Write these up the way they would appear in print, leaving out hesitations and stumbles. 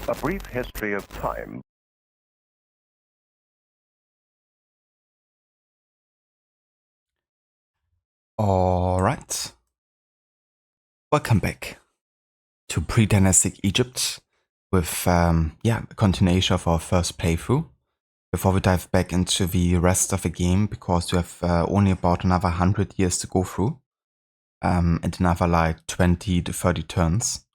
A brief history of time. All right. Welcome back to Predynastic Egypt with a continuation of our first playthrough. Before we dive back into the rest of the game, because we have only about another 100 years to go through, and another like 20 to 30 turns.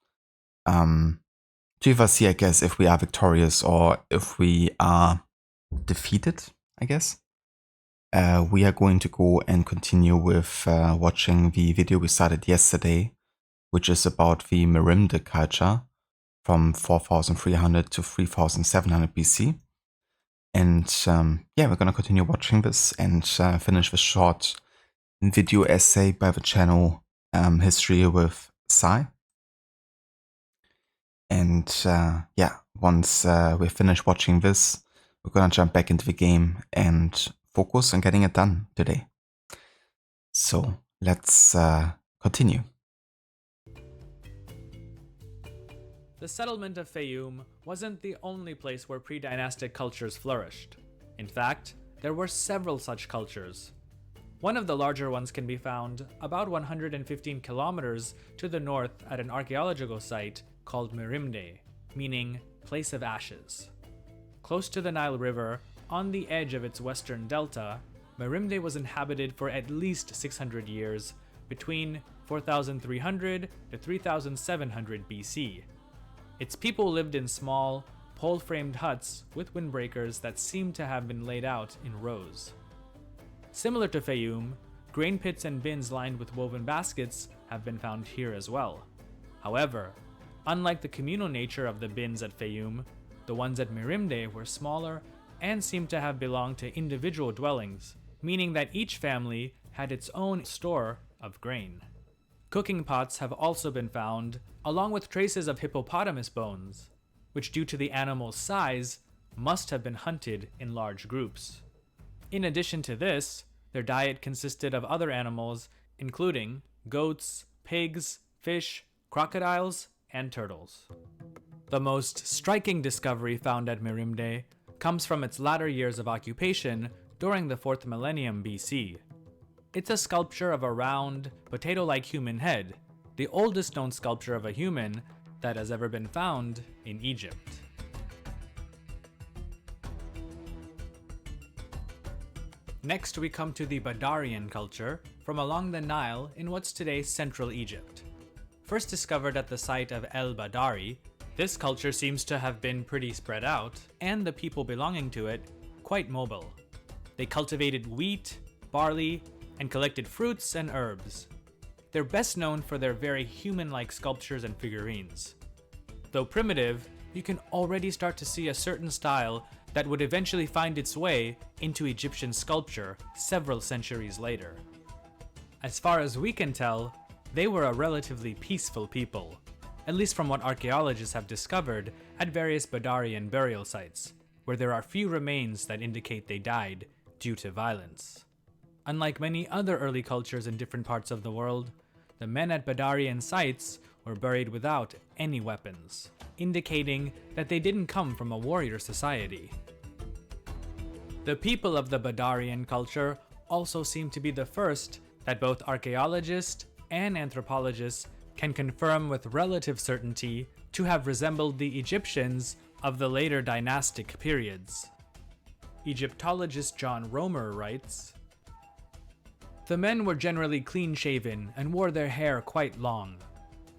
To either see, I guess, if we are victorious or if we are defeated, I guess. We are going to go and continue with watching the video we started yesterday, which is about the Merimde culture from 4300 to 3700 BC. And we're going to continue watching this and finish the short video essay by the channel History with Sai. And once we finish watching this, we're going to jump back into the game and focus on getting it done today. So let's continue. The settlement of Fayum wasn't the only place where pre-dynastic cultures flourished. In fact, there were several such cultures. One of the larger ones can be found about 115 kilometers to the north at an archaeological site called Merimde, meaning place of ashes. Close to the Nile River, on the edge of its western delta, Merimde was inhabited for at least 600 years, between 4300 to 3700 BC. Its people lived in small, pole-framed huts with windbreakers that seemed to have been laid out in rows. Similar to Fayum, grain pits and bins lined with woven baskets have been found here as well. However, unlike the communal nature of the bins at Fayum, the ones at Merimde were smaller and seemed to have belonged to individual dwellings, meaning that each family had its own store of grain. Cooking pots have also been found, along with traces of hippopotamus bones, which due to the animal's size, must have been hunted in large groups. In addition to this, their diet consisted of other animals, including goats, pigs, fish, crocodiles, and turtles. The most striking discovery found at Merimde comes from its latter years of occupation during the 4th millennium BC. It's a sculpture of a round, potato-like human head, the oldest known sculpture of a human that has ever been found in Egypt. Next, we come to the Badarian culture from along the Nile in what's today Central Egypt. First discovered at the site of El Badari, this culture seems to have been pretty spread out, and the people belonging to it quite mobile. They cultivated wheat, barley, and collected fruits and herbs. They're best known for their very human-like sculptures and figurines. Though primitive, you can already start to see a certain style that would eventually find its way into Egyptian sculpture several centuries later. As far as we can tell, they were a relatively peaceful people, at least from what archaeologists have discovered at various Badarian burial sites, where there are few remains that indicate they died due to violence. Unlike many other early cultures in different parts of the world, the men at Badarian sites were buried without any weapons, indicating that they didn't come from a warrior society. The people of the Badarian culture also seem to be the first that both archaeologists and anthropologists can confirm with relative certainty to have resembled the Egyptians of the later dynastic periods. Egyptologist John Romer writes, "The men were generally clean-shaven and wore their hair quite long.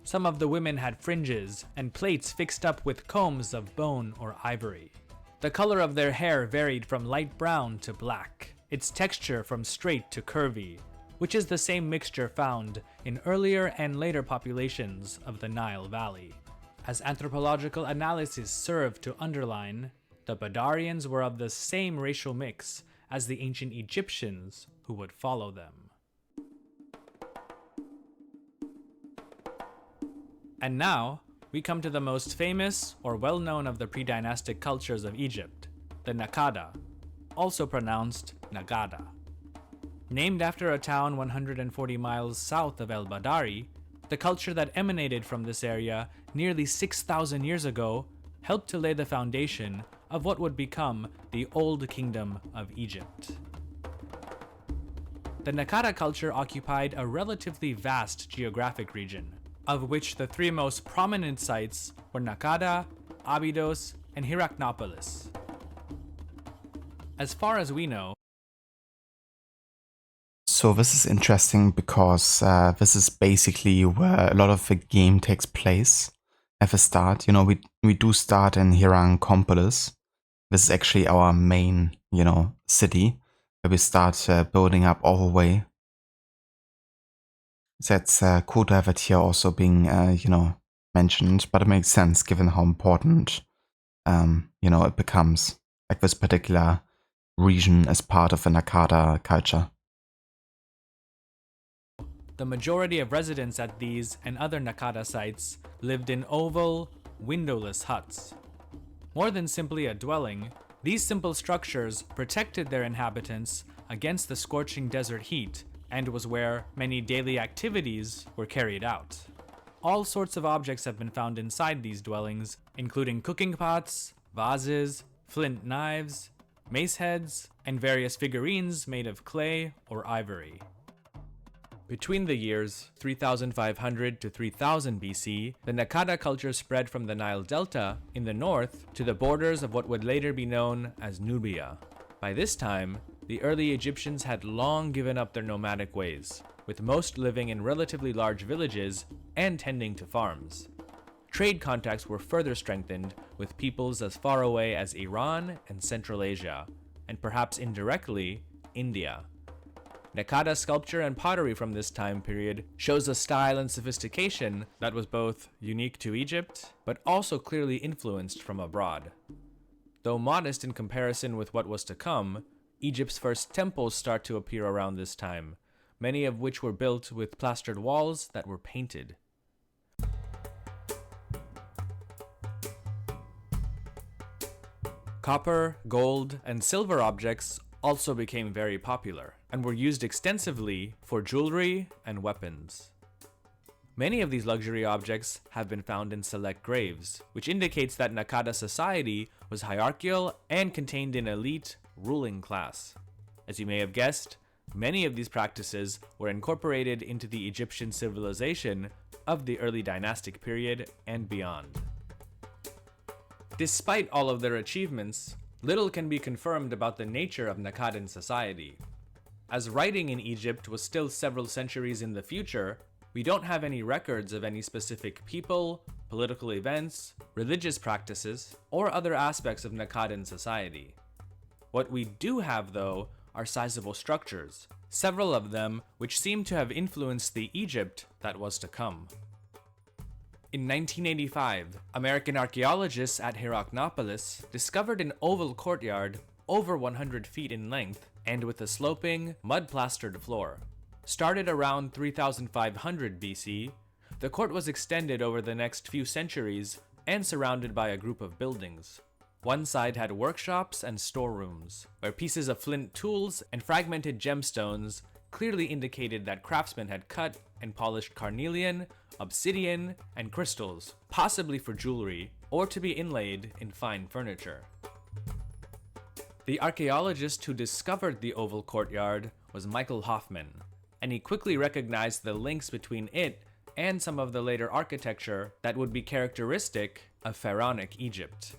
Some of the women had fringes and plaits fixed up with combs of bone or ivory. The color of their hair varied from light brown to black, its texture from straight to curvy, which is the same mixture found in earlier and later populations of the Nile Valley. As anthropological analysis served to underline, the Badarians were of the same racial mix as the ancient Egyptians who would follow them." And now, we come to the most famous or well-known of the pre-dynastic cultures of Egypt, the Naqada, also pronounced Nagada. Named after a town 140 miles south of El Badari, the culture that emanated from this area nearly 6,000 years ago helped to lay the foundation of what would become the Old Kingdom of Egypt. The Nakada culture occupied a relatively vast geographic region, of which the three most prominent sites were Nakada, Abydos, and Hierakonpolis. As far as we know, So this is interesting because this is basically where a lot of the game takes place at the start. You know, we do start in Hierakonpolis. This is actually our main, city where we start building up all the way. That's cool to have it here also being, mentioned, but it makes sense given how important, it becomes, like this particular region as part of the Nakada culture. the majority of residents at these and other Nakada sites lived in oval, windowless huts. More than simply a dwelling, these simple structures protected their inhabitants against the scorching desert heat and was where many daily activities were carried out. All sorts of objects have been found inside these dwellings, including cooking pots, vases, flint knives, mace heads, and various figurines made of clay or ivory. Between the years 3500 to 3000 BC, the Nakada culture spread from the Nile Delta in the north to the borders of what would later be known as Nubia. By this time, the early Egyptians had long given up their nomadic ways, with most living in relatively large villages and tending to farms. Trade contacts were further strengthened with peoples as far away as Iran and Central Asia, and perhaps indirectly, India. Nakada sculpture and pottery from this time period shows a style and sophistication that was both unique to Egypt, but also clearly influenced from abroad. Though modest in comparison with what was to come, Egypt's first temples start to appear around this time, many of which were built with plastered walls that were painted. Copper, gold, and silver objects also became very popular and were used extensively for jewelry and weapons. Many of these luxury objects have been found in select graves, which indicates that Nakada society was hierarchical and contained an elite ruling class. As you may have guessed, many of these practices were incorporated into the Egyptian civilization of the early dynastic period and beyond. Despite all of their achievements, little can be confirmed about the nature of Nakkadan society. As writing in Egypt was still several centuries in the future, we don't have any records of any specific people, political events, religious practices, or other aspects of Nakkadan society. What we do have, though, are sizable structures, several of them which seem to have influenced the Egypt that was to come. In 1985, American archaeologists at Hierakonpolis discovered an oval courtyard over 100 feet in length and with a sloping, mud-plastered floor. Started around 3500 BC, the court was extended over the next few centuries and surrounded by a group of buildings. One side had workshops and storerooms, where pieces of flint tools and fragmented gemstones clearly indicated that craftsmen had cut and polished carnelian, obsidian, and crystals, possibly for jewelry or to be inlaid in fine furniture. The archaeologist who discovered the oval courtyard was Michael Hoffman, and he quickly recognized the links between it and some of the later architecture that would be characteristic of pharaonic Egypt.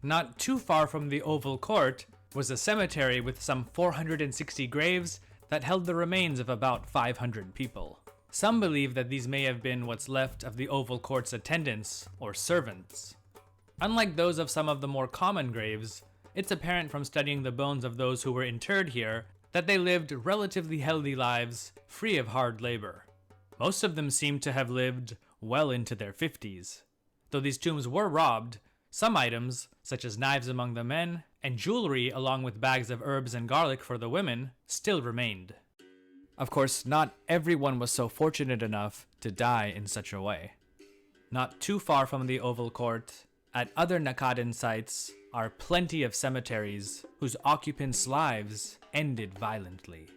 Not too far from the oval court was a cemetery with some 460 graves that held the remains of about 500 people. Some believe that these may have been what's left of the oval court's attendants or servants. Unlike those of some of the more common graves, it's apparent from studying the bones of those who were interred here that they lived relatively healthy lives, free of hard labor. Most of them seem to have lived well into their 50s. Though these tombs were robbed, some items, such as knives among the men, and jewelry along with bags of herbs and garlic for the women, still remained. Of course, not everyone was so fortunate enough to die in such a way. Not too far from the oval court, at other Nakkadan sites, are plenty of cemeteries whose occupants' lives ended violently.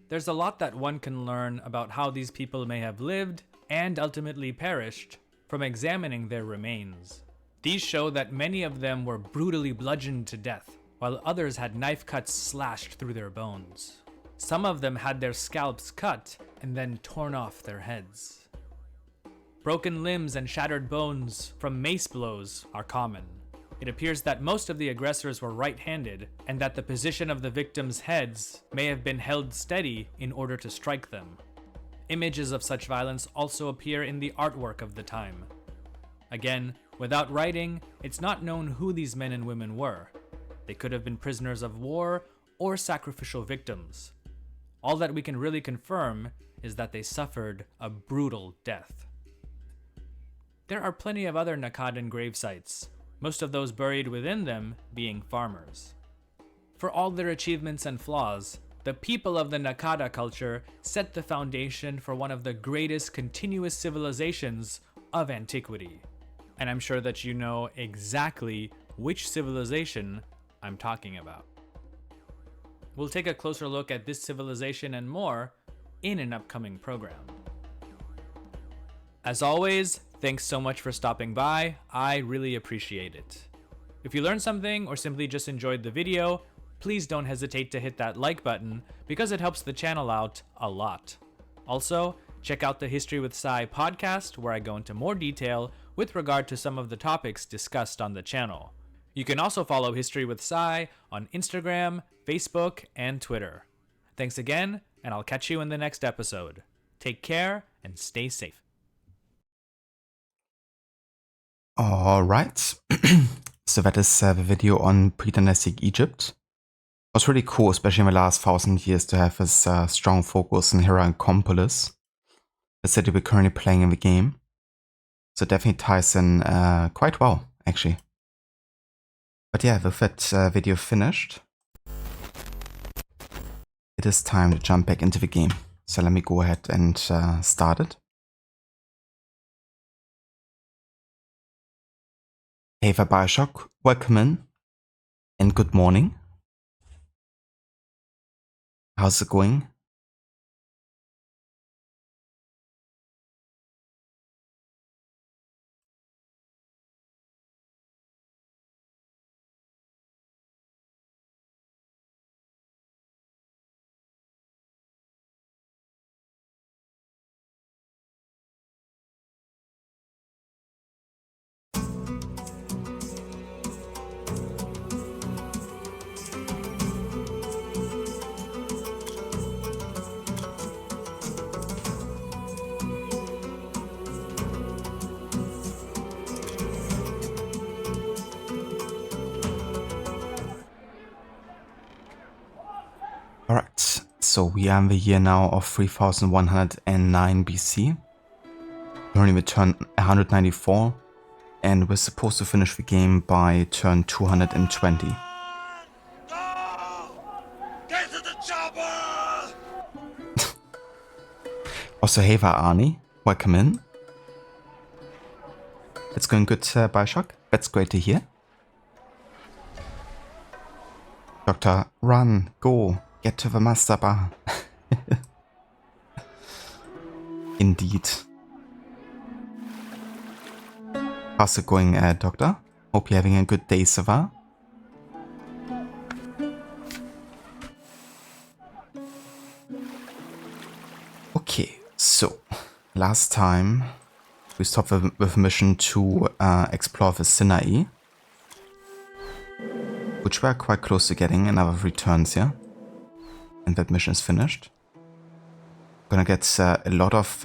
There's a lot that one can learn about how these people may have lived and ultimately perished from examining their remains. These show that many of them were brutally bludgeoned to death, while others had knife cuts slashed through their bones. Some of them had their scalps cut and then torn off their heads. Broken limbs and shattered bones from mace blows are common. It appears that most of the aggressors were right-handed, and that the position of the victims' heads may have been held steady in order to strike them. Images of such violence also appear in the artwork of the time. Again, without writing, it's not known who these men and women were. They could have been prisoners of war or sacrificial victims. All that we can really confirm is that they suffered a brutal death. There are plenty of other Nakadan grave sites, most of those buried within them being farmers. For all their achievements and flaws, the people of the Nakada culture set the foundation for one of the greatest continuous civilizations of antiquity. And I'm sure that you know exactly which civilization I'm talking about. We'll take a closer look at this civilization and more in an upcoming program. As always, thanks so much for stopping by. I really appreciate it. If you learned something or simply just enjoyed the video, please don't hesitate to hit that like button because it helps the channel out a lot. Also, check out the History with Sai podcast where I go into more detail with regard to some of the topics discussed on the channel. You can also follow History with Sai on Instagram, Facebook, and Twitter. Thanks again, and I'll catch you in the next episode. Take care and stay safe. Alright, so that is the video on Predynastic Egypt. It was really cool, especially in the last 1000 years, to have this strong focus on Hierakonpolis, the city we're currently playing in the game. So it definitely ties in quite well, actually. But yeah, with that video finished, it is time to jump back into the game. So let me go ahead and start it. Hey there, Bioshock, welcome in, and good morning. How's it going? Alright, so we are in the year now of 3109 BC. Currently we turn 194, and we're supposed to finish the game by turn 220. No! Get to the chopper! Also, hey there, Arnie, welcome in. It's going good, Bioshock. That's great to hear. Doctor, run, go, get to the master bar. Indeed. How's it going, Doctor? Hope you're having a good day so far. Okay, so last time we stopped with a mission to explore the Sinai, which we're quite close to getting in our returns here. And that mission is finished. Gonna get a lot of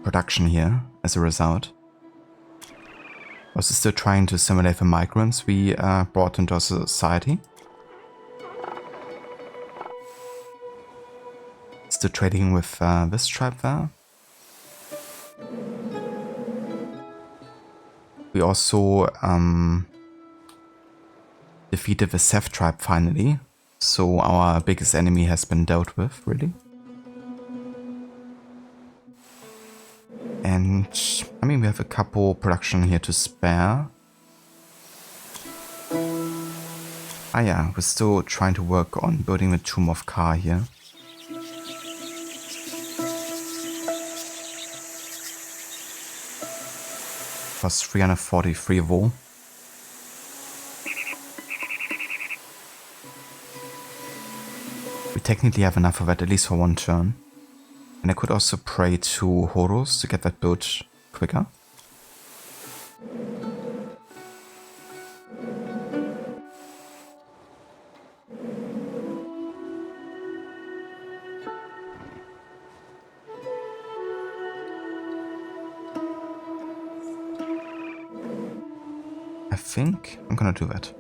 production here as a result. Also still trying to assimilate the migrants we brought into our society. Still trading with this tribe there. We also defeated the Seth tribe finally. So our biggest enemy has been dealt with, really. And I mean, we have a couple production here to spare. Ah yeah, we're still trying to work on building the Tomb of Ka here. was 343 wool. We technically have enough of it, at least for one turn. And I could also pray to Horus to get that built quicker. I think I'm gonna do that.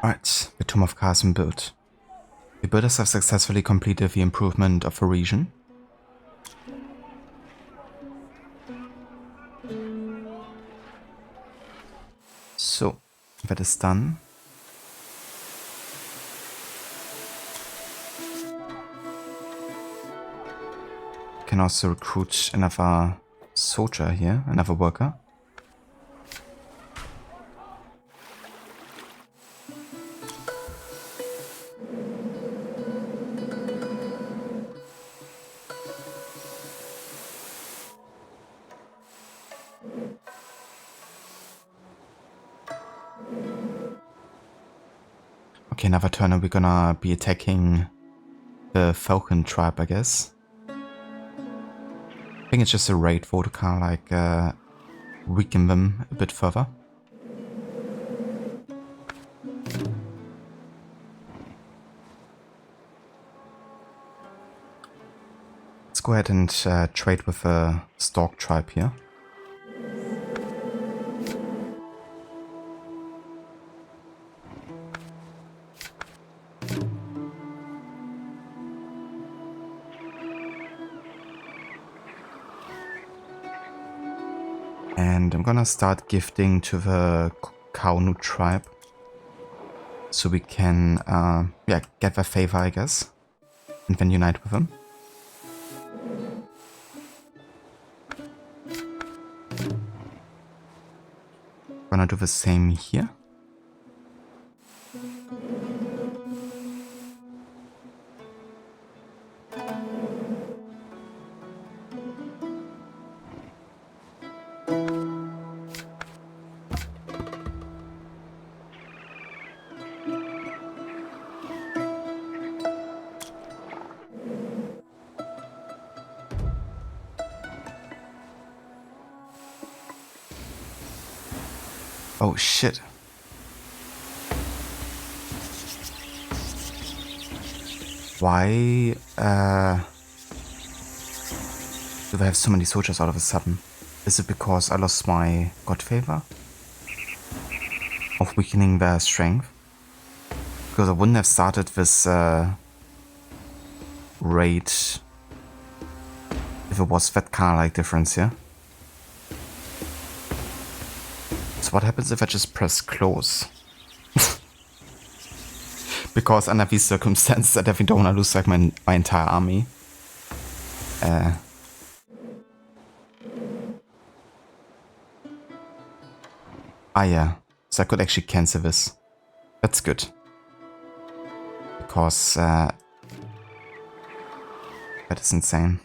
Alright, the Tomb of Chasm built. The builders have successfully completed the improvement of the region. So, that is done. Can also recruit another soldier here, another worker. Okay, another turn and we're gonna be attacking the Falcon tribe, I guess. I think it's just a raid vote to kind of like weaken them a bit further. Let's go ahead and trade with the Stork tribe here. And I'm gonna start gifting to the Kaunu tribe. So we can, yeah, get their favor, I guess. And then unite with them. Gonna do the same here. Oh shit. Why do they have so many soldiers all of a sudden? Is it because I lost my god favor? Of weakening their strength? Because I wouldn't have started this raid if it was that kind of like difference here. So what happens if I just press close? Because under these circumstances I definitely don't want to lose like my entire army. Ah yeah, so I could actually cancel this. That's good. Because that is insane.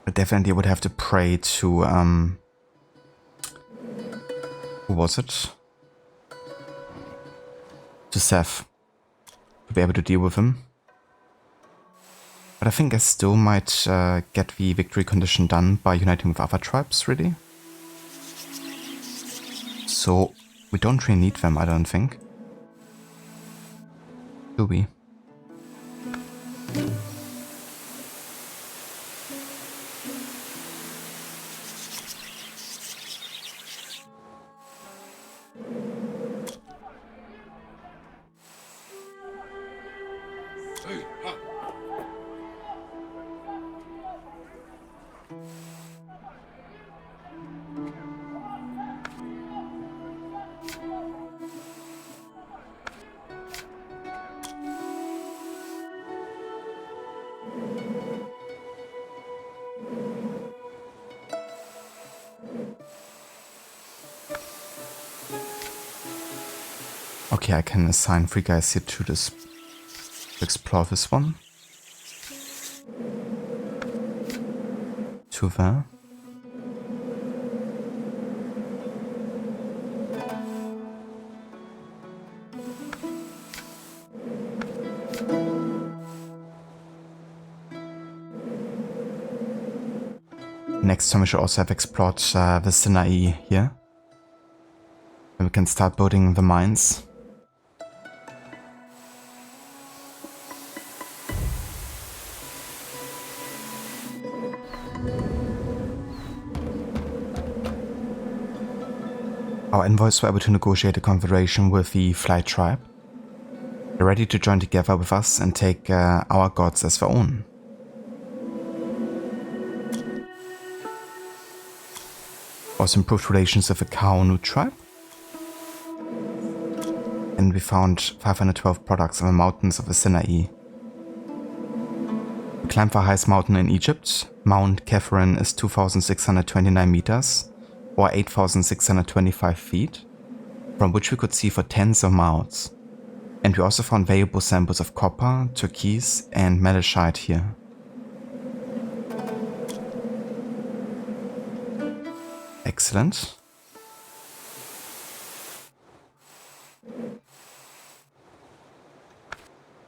I definitely would have to pray to who was it? To Seth to be able to deal with him. But I think I still might get the victory condition done by uniting with other tribes, really. So we don't really need them, I don't think. Do we? Hey, ha, Okay, I can assign 3 guys here to this, to explore this one. To there. Next time we should also have explored the Sinai here. And we can start building the mines. Our envoys were able to negotiate a confederation with the Flight tribe. They're ready to join together with us and take our gods as their own. Also improved relations with the Kaonu tribe. And we found 512 products on the mountains of the Sinai. We climbed the highest mountain in Egypt. Mount Catherine is 2,629 meters, or 8,625 feet, from which we could see for tens of miles. And we also found valuable samples of copper, turquoise, and malachite here. Excellent.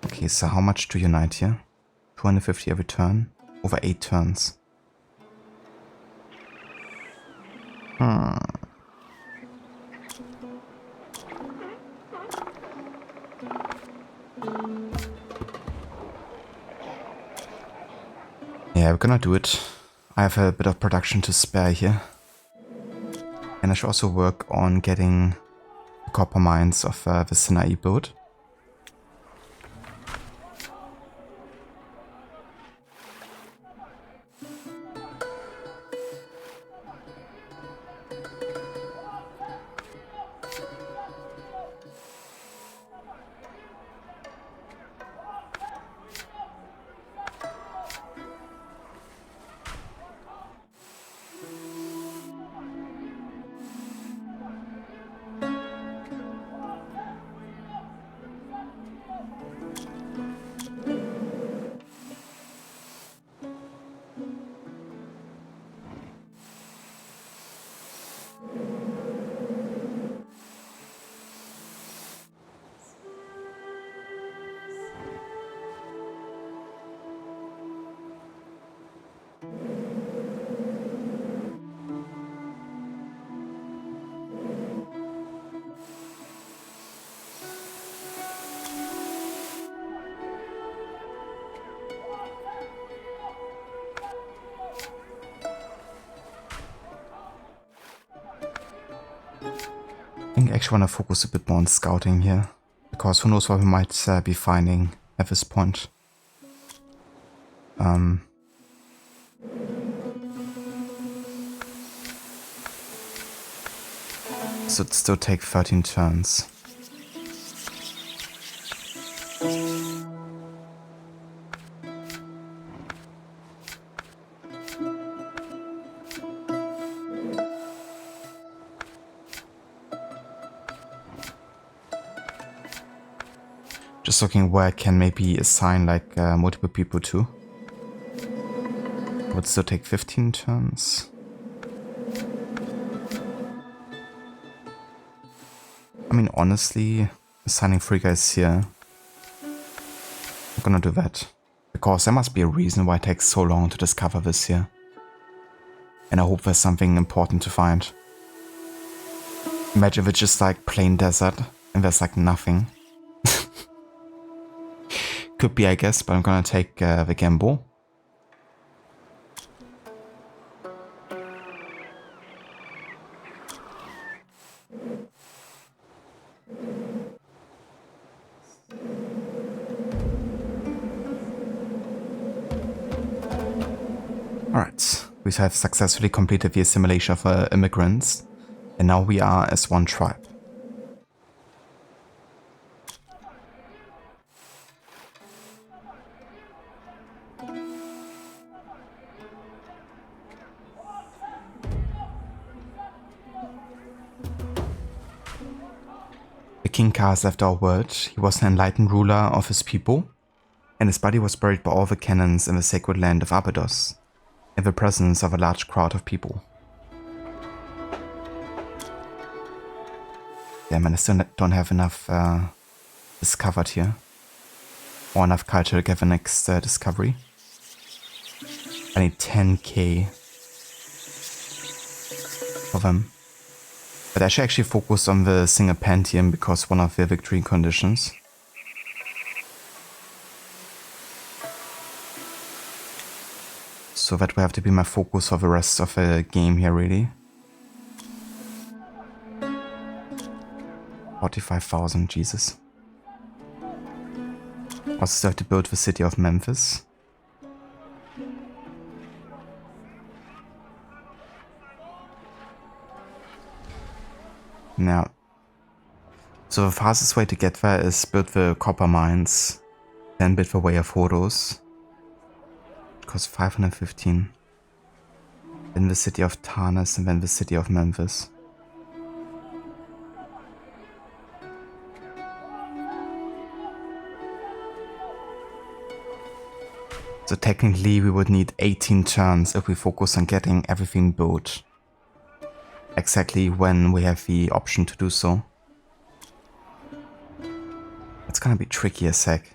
Okay, so how much to unite here? 250 every turn, over 8 turns. Yeah, we're gonna do it. I have a bit of production to spare here. And I should also work on getting the copper mines of the Sinai built. I think I actually want to focus a bit more on scouting here, because who knows what we might be finding at this point. So it'd still take 13 turns. Just looking where I can maybe assign like multiple people to. Would still take 15 turns. I mean, honestly, assigning 3 guys here, I'm gonna do that. Because there must be a reason why it takes so long to discover this here. And I hope there's something important to find. Imagine if it's just like plain desert and there's like nothing. Could be, I guess, but I'm gonna take the gamble. Alright, we have successfully completed the assimilation of immigrants, and now we are as one tribe. King Ka has left our world. He was an enlightened ruler of his people, and his body was buried by all the canons in the sacred land of Abydos, in the presence of a large crowd of people. Yeah, man, I still don't have enough discovered here. Or enough culture to get the next discovery. I need 10k for them. But I should actually focus on the single Pantheon because one of the victory conditions. So that will have to be my focus for the rest of the game here, really. 45,000, Jesus. Also still have to build the city of Memphis. Now, so the fastest way to get there is build the copper mines, then build the way of Horus. It costs 515. Then the city of Tarnas and then the city of Memphis. So technically we would need 18 turns if we focus on getting everything built. Exactly when we have the option to do so. It's gonna be tricky as heck.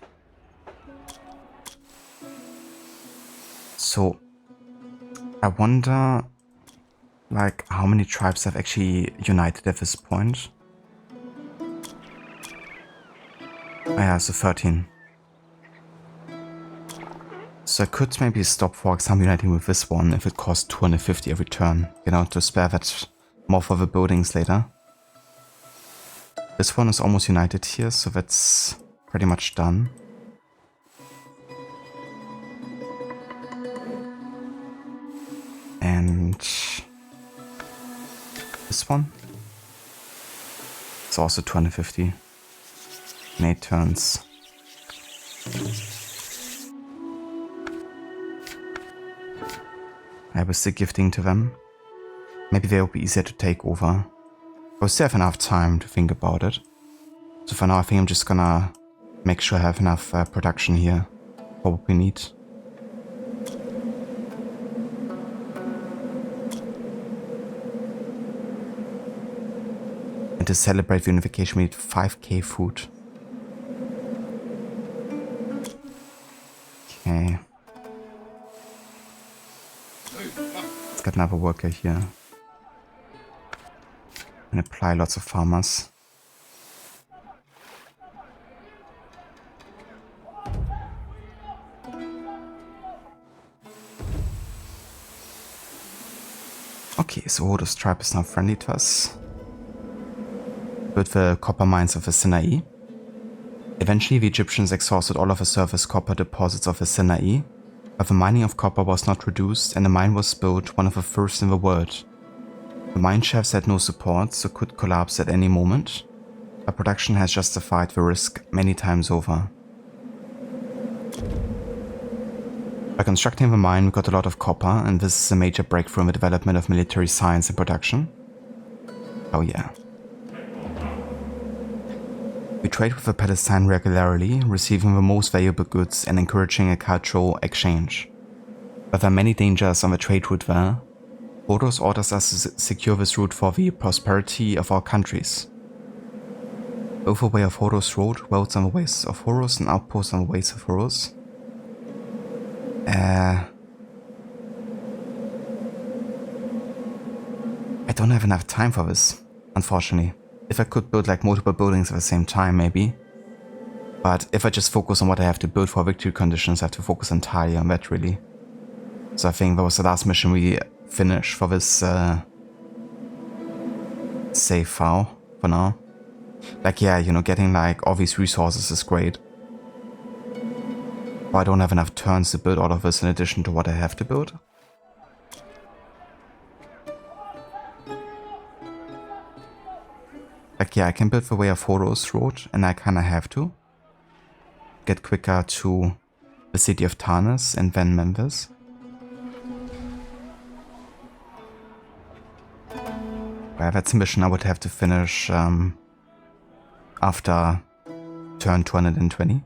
So I wonder like how many tribes have actually united at this point. Oh yeah, so 13. So I could maybe stop, for example, uniting with this one if it costs 250 every turn, you know, to spare that more for the buildings later. This one is almost united here, so that's pretty much done. And this one is also 250 in 8 turns. I was still gifting to them. Maybe they will be easier to take over. But we still have enough time to think about it. So for now I think I'm just gonna make sure I have enough production here for what we need. And to celebrate the unification we need 5k food. Okay. Let's get another worker here. And apply lots of farmers. Okay, so Horus tribe is now friendly to us. Built the copper mines of the Sinai. Eventually the Egyptians exhausted all of the surface copper deposits of the Sinai, but the mining of copper was not reduced and the mine was built, one of the first in the world. The mine shafts had no support, so could collapse at any moment, but production has justified the risk many times over. By constructing the mine we got a lot of copper, and this is a major breakthrough in the development of military science and production. Oh yeah. We trade with the Palestine regularly, receiving the most valuable goods and encouraging a cultural exchange. But there are many dangers on the trade route there. Horus orders us to secure this route for the prosperity of our countries. Both the Way of Horus Road, roads on the ways of Horus, and outposts on the ways of Horus. I don't have enough time for this, unfortunately. If I could build like multiple buildings at the same time, maybe. But if I just focus on what I have to build for victory conditions, I have to focus entirely on that, really. So I think that was the last mission we finished for this save file, for now. Like, yeah, you know, getting like all these resources is great. But I don't have enough turns to build all of this in addition to what I have to build. Like, yeah, I can build the Way of Horus Road, and I kinda have to. Get quicker to the city of Tarnas and then Memphis. Well, that's a mission I would have to finish after turn 220.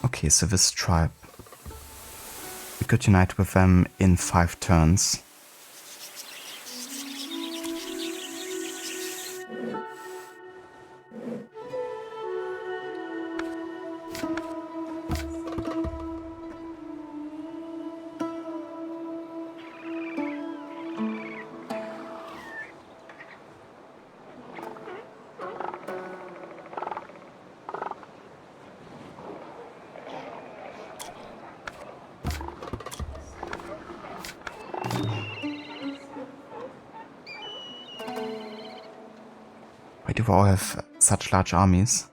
Okay, so this tribe, we could unite with them in 5 turns. Why do we all have such large armies?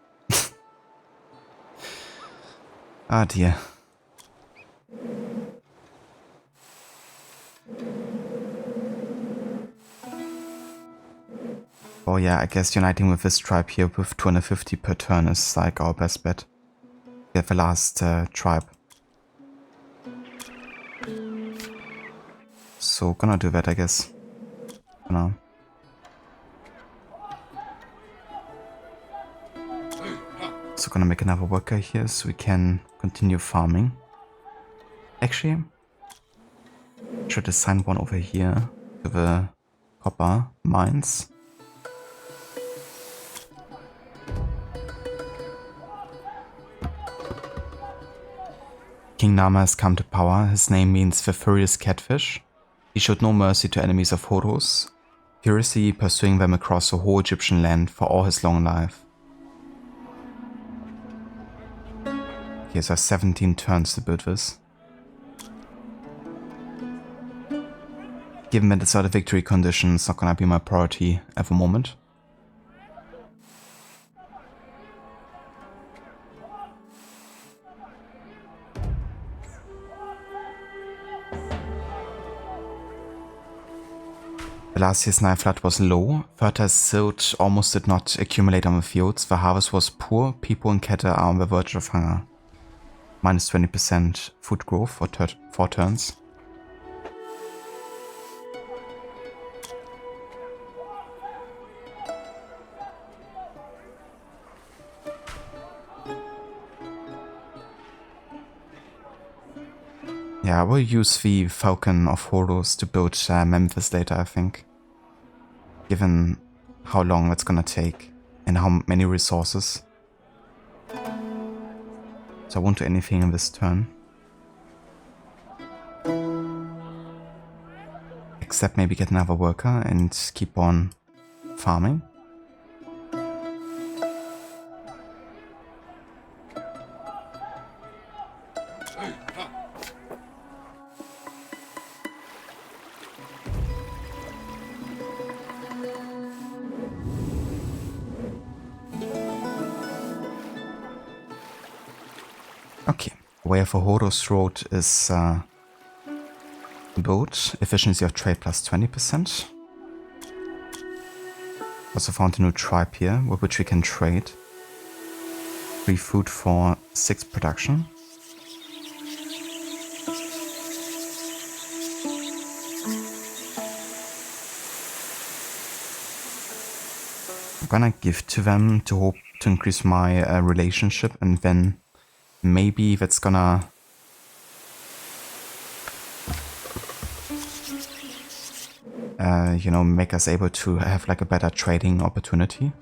Ah dear. Oh yeah, I guess uniting with this tribe here with 250 per turn is like our best bet. We have the last tribe. So gonna do that, I guess. For now. So gonna make another worker here so we can continue farming. Actually, should assign one over here to the copper mines. King Nama has come to power. His name means the furious catfish. He showed no mercy to enemies of Horus, furiously pursuing them across the whole Egyptian land for all his long life. He has 17 turns to build this. Given that it's not a victory condition, it's not gonna be my priority at the moment. Last year's Nile flood was low. Fertile silt almost did not accumulate on the fields. The harvest was poor. People and cattle are on the verge of hunger. Minus 20% food growth for 4 turns. Yeah, I will use the Falcon of Horus to build Memphis later, I think. Given how long that's gonna take and how many resources. So I won't do anything in this turn. Except maybe get another worker and keep on farming. Okay, way for Horus Road is built. Efficiency of trade plus 20%. Also found a new tribe here with which we can trade. Free food for 6 production. I'm gonna give to them to hope to increase my relationship, and then maybe that's gonna you know, make us able to have like a better trading opportunity.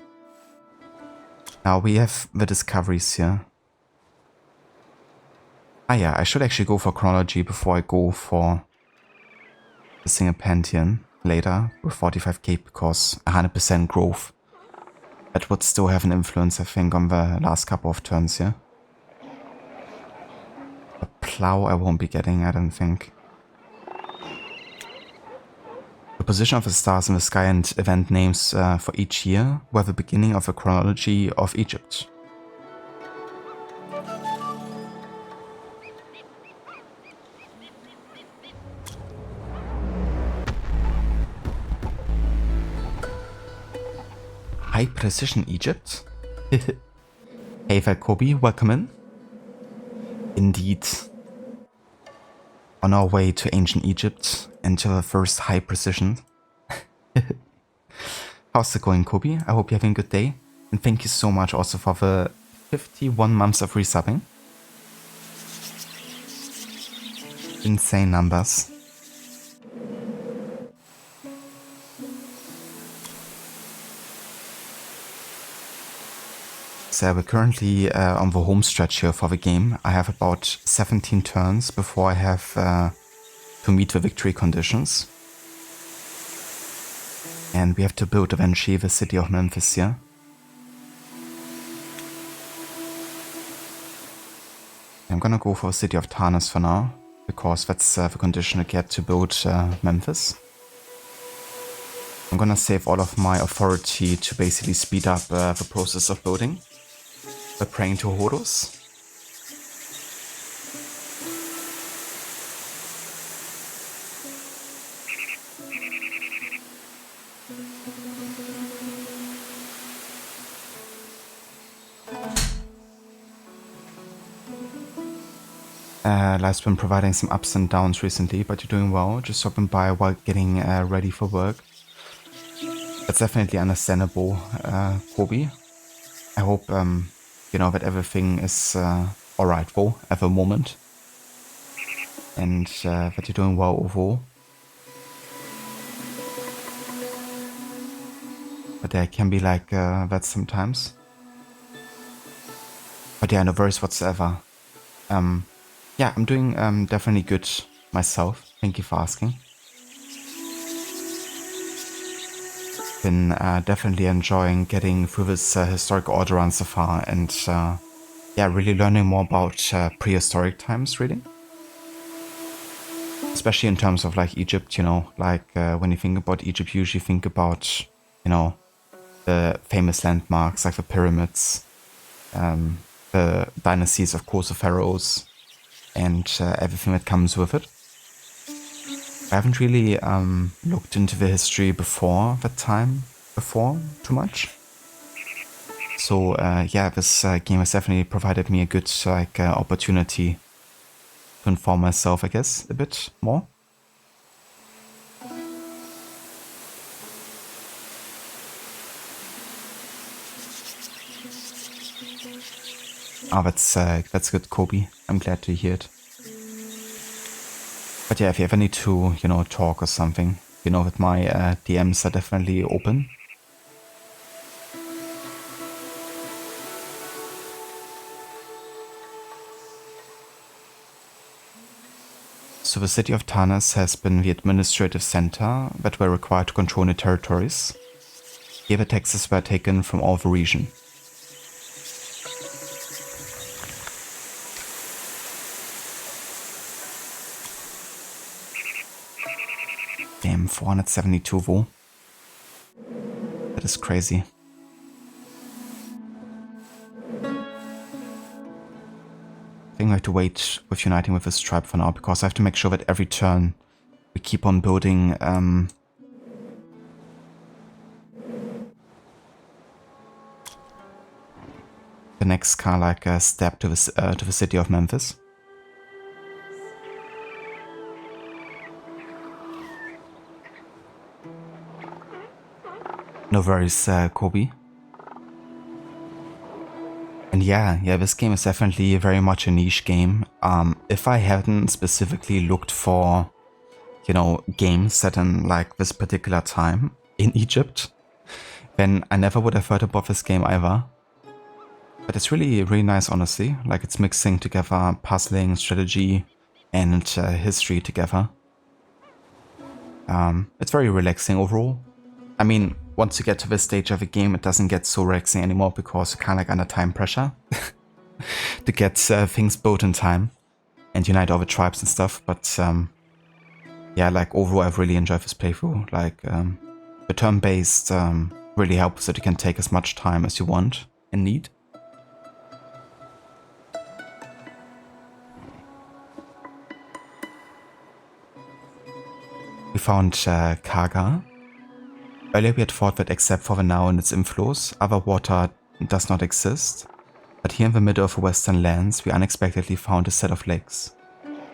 Now we have the discoveries here. Ah yeah, I should actually go for chronology before I go for the single pantheon later with 45k, because 100% growth. That would still have an influence, I think, on the last couple of turns here. A plow I won't be getting, I don't think. The position of the stars in the sky and event names for each year were the beginning of the chronology of Egypt. high precision Egypt. Hey Kobe, welcome in. Indeed. On our way to ancient Egypt and to the first high precision. How's it going, Kobe? I hope you're having a good day. And thank you so much also for the 51 months of resubbing. Insane numbers. So we're currently on the home stretch here for the game. I have about 17 turns before I have to meet the victory conditions. And we have to build eventually the city of Memphis here. I'm gonna go for the city of Tarnas for now, because that's the condition I get to build Memphis. I'm gonna save all of my authority to basically speed up the process of building by praying to Horus. Life's been providing some ups and downs recently, but you're doing well. Just stopping by while getting ready for work. That's definitely understandable, Kobe. I hope, you know, that everything is alright for at the moment. And that you're doing well overall. But there can be like that sometimes. But yeah, no worries whatsoever. Yeah, I'm doing definitely good myself. Thank you for asking. Been definitely enjoying getting through this historic order run so far, and yeah, really learning more about prehistoric times, really. Especially in terms of like Egypt, you know, like when you think about Egypt, you usually think about, you know, the famous landmarks like the pyramids, the dynasties, of course, the pharaohs, and everything that comes with it. I haven't really looked into the history before that time too much. So yeah, this game has definitely provided me a good like opportunity to inform myself, I guess, a bit more. Oh, that's good, Kobe. I'm glad to hear it. But yeah, if you ever need to, you know, talk or something, you know that my DMs are definitely open. So the city of Tarnas has been the administrative center that were required to control the territories. Here the taxes were taken from all the region. Damn, 472 though. That is crazy. I think I have to wait with uniting with this tribe for now, because I have to make sure that every turn we keep on building the next kind of like step to the city of Memphis. No worries, Kobe. And yeah, this game is definitely very much a niche game. If I hadn't specifically looked for, you know, games set in like this particular time in Egypt, then I never would have heard about this game either. But it's really, really nice, honestly. Like, it's mixing together puzzling, strategy, and history together. It's very relaxing overall. I mean, once you get to this stage of the game, it doesn't get so relaxing anymore, because you're kind of like under time pressure to get things built in time and unite all the tribes and stuff. But yeah, like overall, I've really enjoyed this playthrough. Like the turn-based really helps that you can take as much time as you want and need. We found Kaga. Earlier we had thought that except for the Nile and its inflows, other water does not exist, but here in the middle of the western lands we unexpectedly found a set of lakes.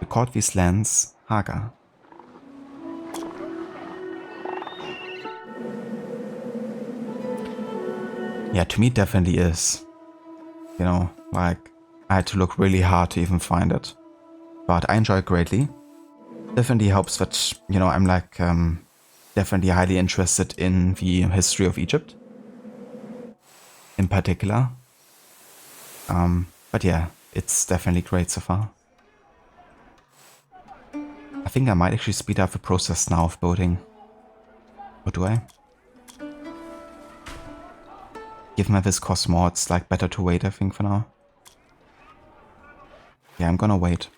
We called these lands Haga. Yeah, to me it definitely is. You know, like, I had to look really hard to even find it. But I enjoy it greatly. Definitely helps that, you know, I'm like, definitely highly interested in the history of Egypt. In particular. But yeah, it's definitely great so far. I think I might actually speed up the process now of building. Or do I? Given that this costs more, it's like better to wait, I think, for now. Yeah, I'm gonna wait.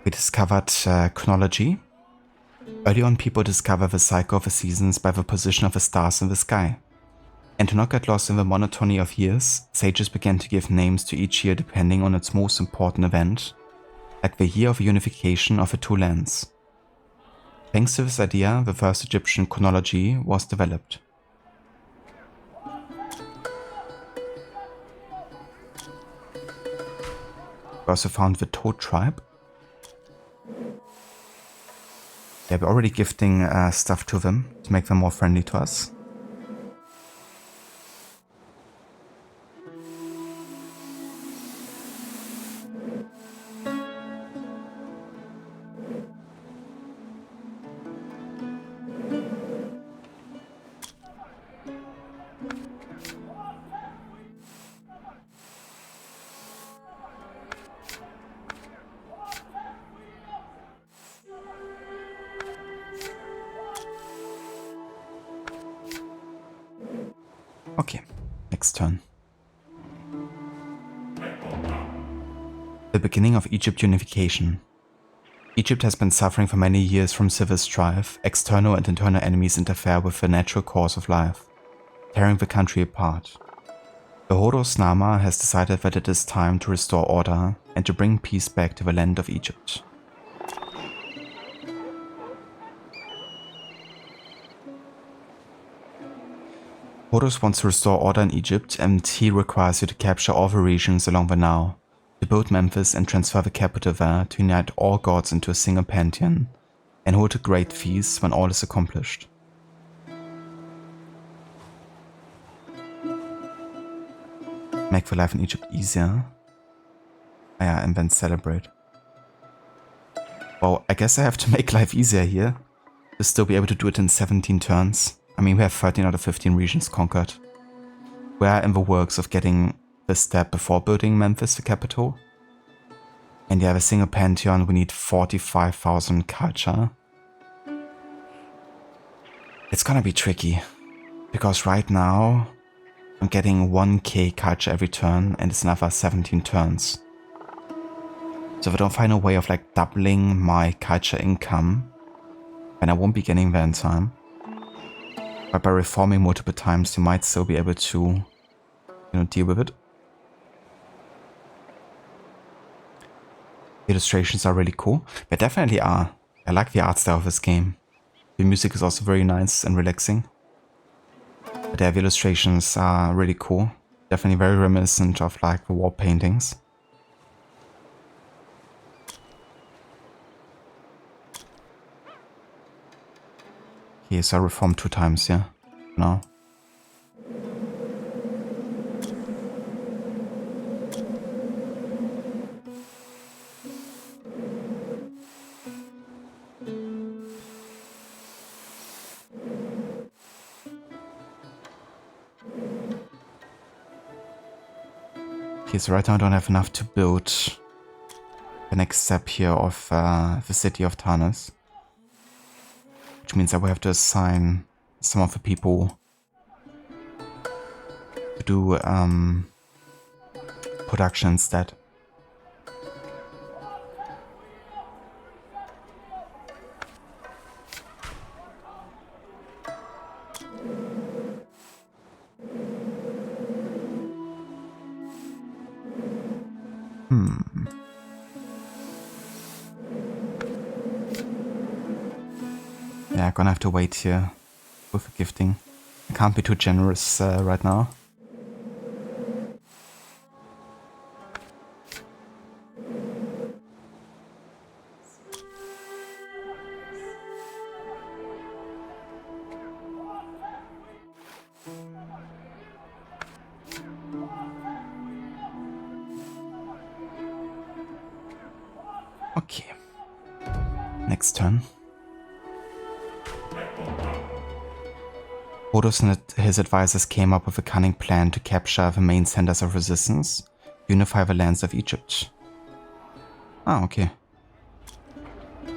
We discovered chronology. Early on, people discover the cycle of the seasons by the position of the stars in the sky. And to not get lost in the monotony of years, sages began to give names to each year depending on its most important event, like the year of unification of the two lands. Thanks to this idea, the first Egyptian chronology was developed. We also found the Toad tribe. Yeah, we're already gifting stuff to them to make them more friendly to us. Okay, next turn. The beginning of Egypt unification. Egypt has been suffering for many years from civil strife. External and internal enemies interfere with the natural course of life, tearing the country apart. The Horus Nama has decided that it is time to restore order and to bring peace back to the land of Egypt. Horus wants to restore order in Egypt, and he requires you to capture all the regions along the Nile, to build Memphis and transfer the capital there to unite all gods into a single pantheon, and hold a great feast when all is accomplished. Make the life in Egypt easier. Yeah, and then celebrate. Well, I guess I have to make life easier here, to still be able to do it in 17 turns. I mean, we have 13 out of 15 regions conquered. We are in the works of getting this step before building Memphis, the capital. And yeah, the single pantheon, we need 45,000 culture. It's gonna be tricky, because right now I'm getting 1k culture every turn and it's another 17 turns. So if I don't find a way of like doubling my culture income, then I won't be getting there in time. But by reforming multiple times, you might still be able to, you know, deal with it. Illustrations are really cool. They definitely are. I like the art style of this game. The music is also very nice and relaxing. But the illustrations are really cool. Definitely very reminiscent of like the wall paintings. Okay, so I reformed 2 times, yeah? No. Okay, so right now I don't have enough to build the next step here of the city of Tanis. Which means I will have to assign some of the people to do production instead. Yeah, gonna have to wait here with the gifting. I can't be too generous right now. Okay. Next turn. Horus and his advisors came up with a cunning plan to capture the main centers of resistance, unify the lands of Egypt. Ah, okay.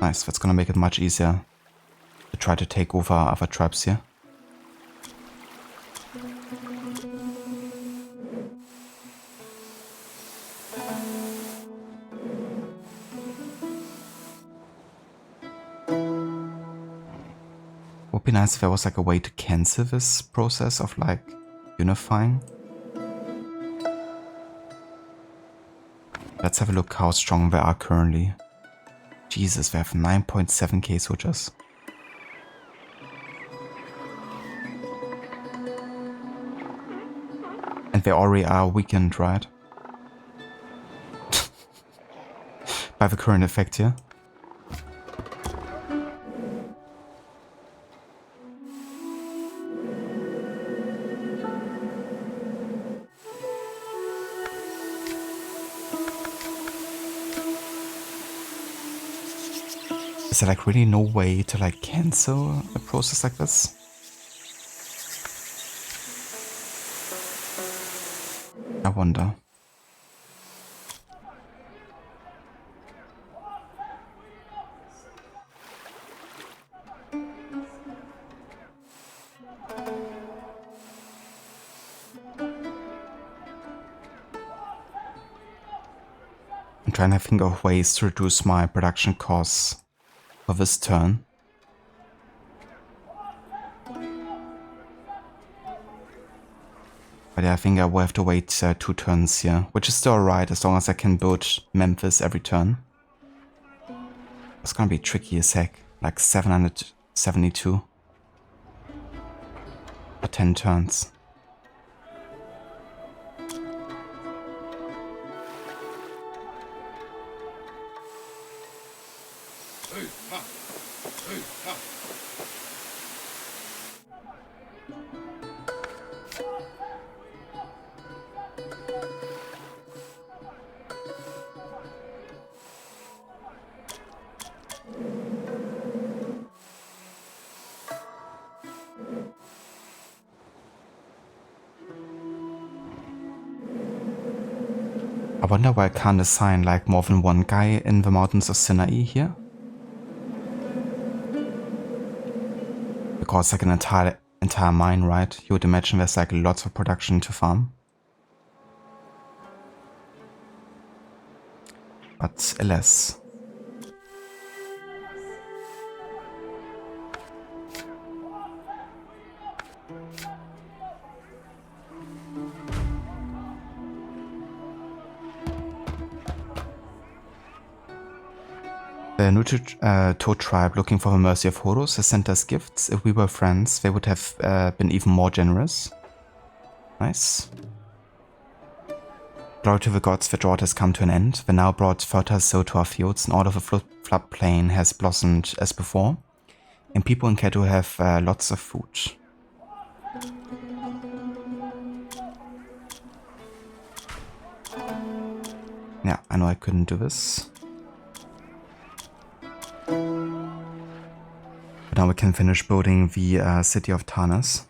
Nice, that's gonna make it much easier to try to take over other tribes here. Would be nice if there was like a way to cancel this process of like unifying. Let's have a look how strong they are currently. Jesus, they have 9.7k soldiers. And they already are weakened, right? By the current effect here. Is there like really no way to like cancel a process like this? I wonder. I'm trying to think of ways to reduce my production costs for this turn. But yeah, I think I will have to wait 2 turns here, which is still alright as long as I can build Memphis every turn. It's gonna be tricky as heck, like 772 for 10 turns. I wonder why I can't assign like more than one guy in the mountains of Sinai here. Because like an entire mine, right? You would imagine there's like lots of production to farm. But alas. The Nutu tribe, looking for the mercy of Horus, has sent us gifts. If we were friends, they would have been even more generous. Nice. Glory to the gods, the drought has come to an end. The now brought fertile soil to our fields, and all of the floodplain has blossomed as before. And people in Ketu have lots of food. Yeah, I know I couldn't do this. But now we can finish building the city of Tarnas.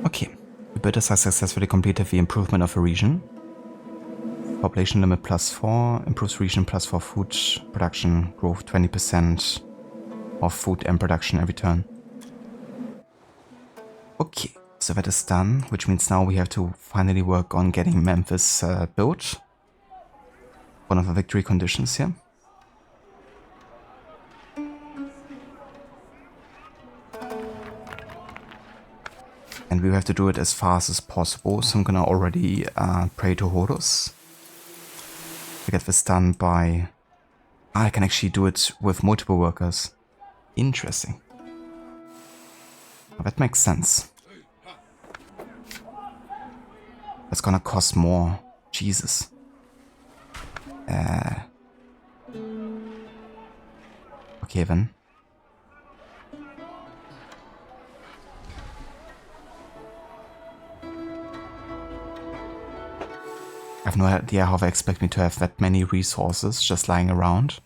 Okay, the builders have successfully completed the improvement of the region. Population limit +4, improves region +4 food production, growth 20% of food and production every turn. Okay, so that is done, which means now we have to finally work on getting Memphis built. One of the victory conditions here. And we have to do it as fast as possible, so I'm gonna already pray to Horus to get this done by... I can actually do it with multiple workers. Interesting. That makes sense. That's gonna cost more. Jesus. Okay then. I have no idea how they expect me to have that many resources just lying around.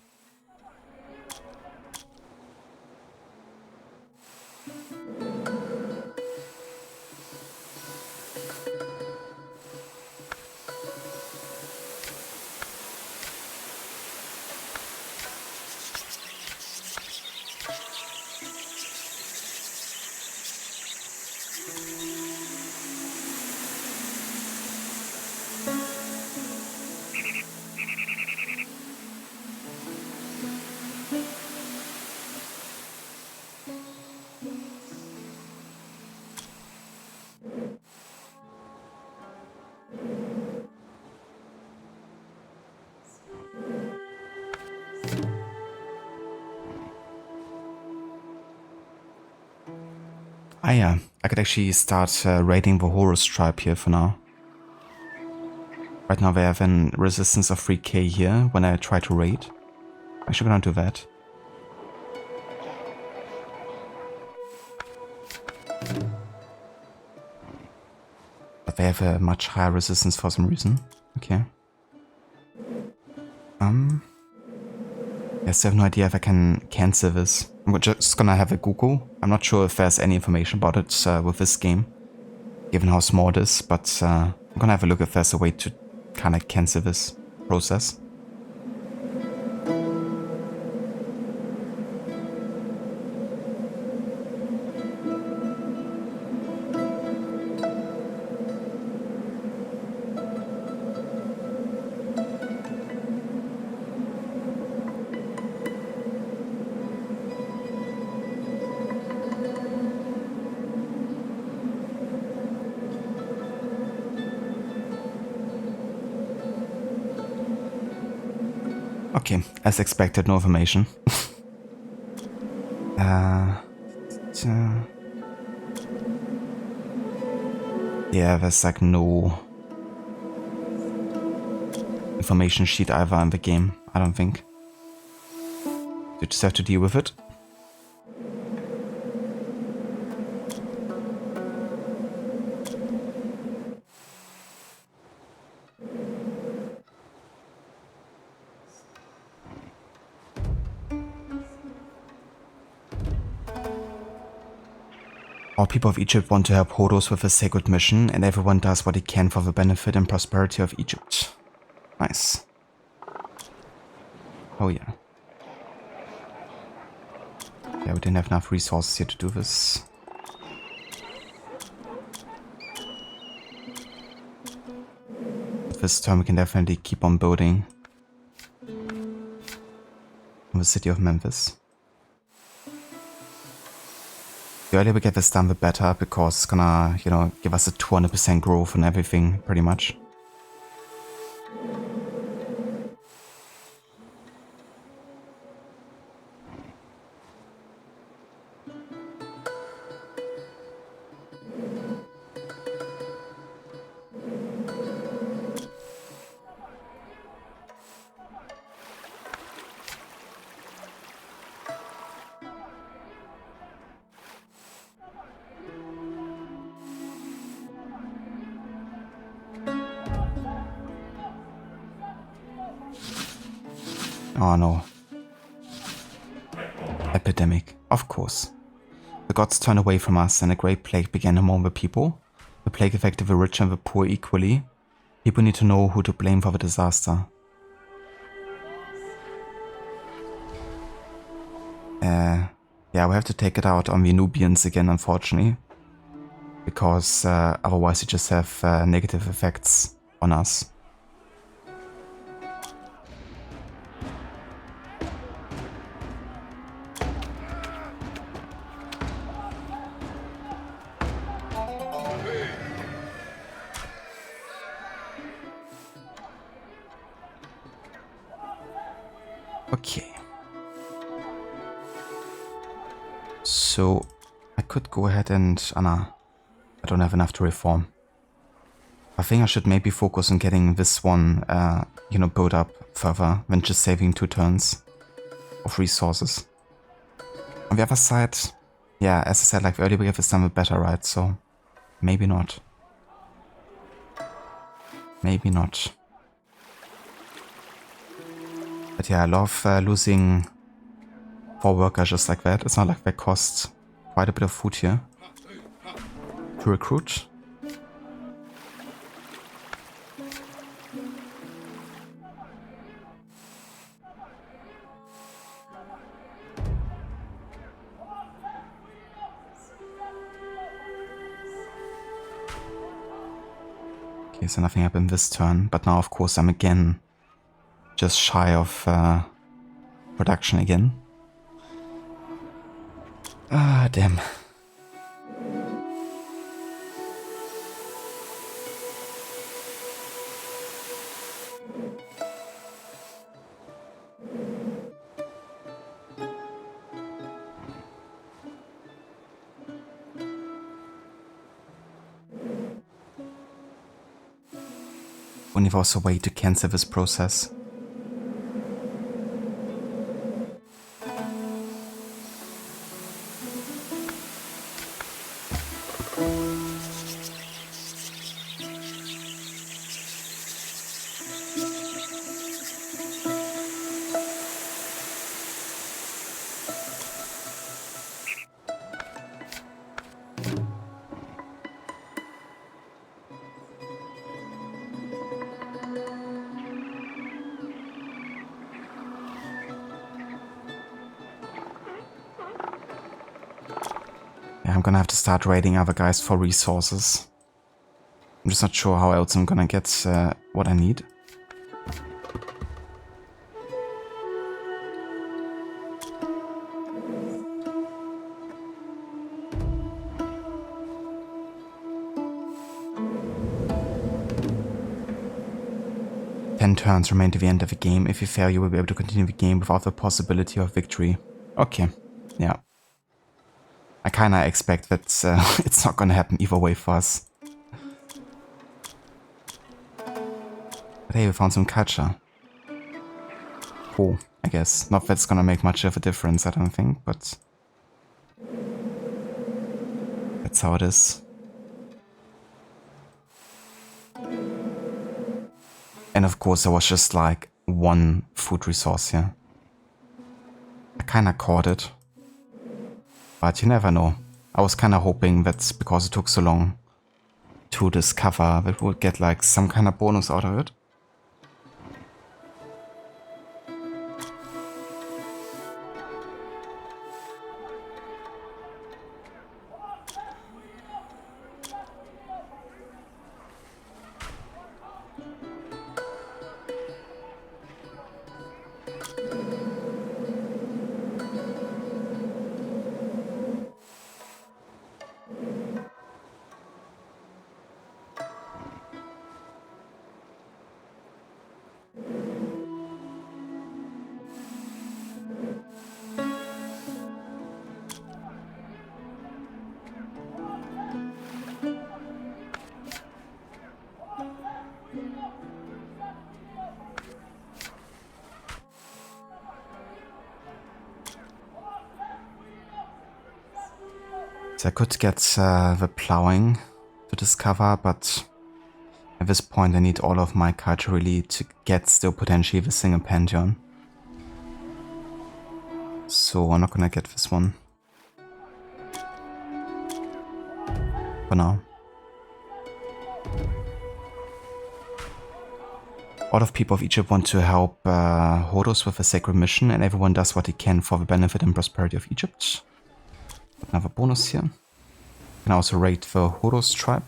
Ah yeah, I could actually start raiding the Horus tribe here for now. Right now they have a resistance of 3k here when I try to raid. Actually gonna do that. But they have a much higher resistance for some reason. Okay. Yes, I have no idea if I can cancel this. I'm just gonna have a Google. I'm not sure if there's any information about it with this game, given how small it is, but I'm gonna have a look if there's a way to kind of cancel this process. Okay, as expected, no information. Yeah, there's like no information sheet either in the game, I don't think. You just have to deal with it. All people of Egypt want to help Horus with a sacred mission, and everyone does what he can for the benefit and prosperity of Egypt. Nice. Oh yeah. Yeah, we didn't have enough resources here to do this. This time we can definitely keep on building the city of Memphis. The earlier we get this done, the better, because it's gonna, you know, give us a 200% growth and everything, pretty much. Oh no. Epidemic, of course. The gods turned away from us and a great plague began among the people. The plague affected the rich and the poor equally. People need to know who to blame for the disaster. Yeah, we have to take it out on the Nubians again, unfortunately. Because otherwise you just have negative effects on us. Okay. So I could go ahead and... Oh no, I don't have enough to reform. I think I should maybe focus on getting this one, you know, built up further than just saving 2 turns of resources. On the other side, yeah, as I said, like the early wave is done with better, right? So maybe not. Maybe not. But yeah, I love losing 4 workers just like that. It's not like they cost quite a bit of food here to recruit. Okay, so nothing happened this turn, but now of course I'm again just shy of production again. Ah, damn. Only there was a way to cancel this process. Yeah, I'm gonna have to start raiding other guys for resources. I'm just not sure how else I'm gonna get what I need. Ten turns remain to the end of the game. If you fail, you will be able to continue the game without the possibility of victory. Okay, yeah. I kinda expect that it's not gonna happen either way for us. But hey, we found some culture. Cool, I guess. Not that it's gonna make much of a difference, I don't think, but... that's how it is. And of course there was just like 1 food resource here. I kinda caught it. But you never know. I was kinda hoping that because it took so long to discover that we would get like some kind of bonus out of it. So I could get the plowing to discover, but at this point I need all of my culture really to get still potentially the single pantheon. So I'm not gonna get this one. For now. A lot of people of Egypt want to help Horus with a sacred mission, and everyone does what he can for the benefit and prosperity of Egypt. Another bonus here. You can also raid the Horus tribe.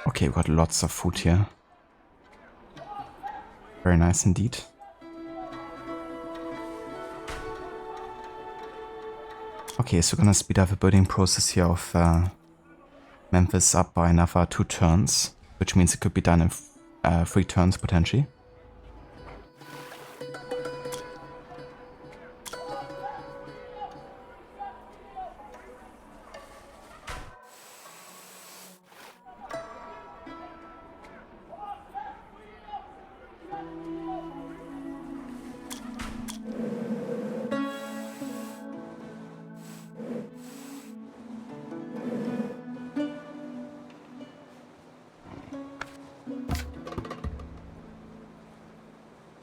Okay, we got lots of food here. Very nice indeed. Okay, so we're gonna speed up the building process here of Memphis up by another 2 turns, which means it could be done in 3 turns potentially.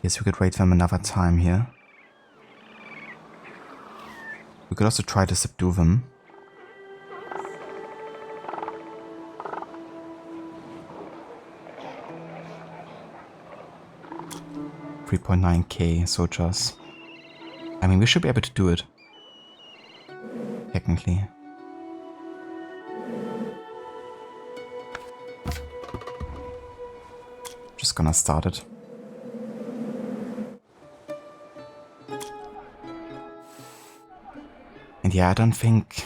Yes, we could raid them another time here. We could also try to subdue them. $3.9k soldiers. I mean, we should be able to do it. Technically. Just gonna start it. And yeah, I don't think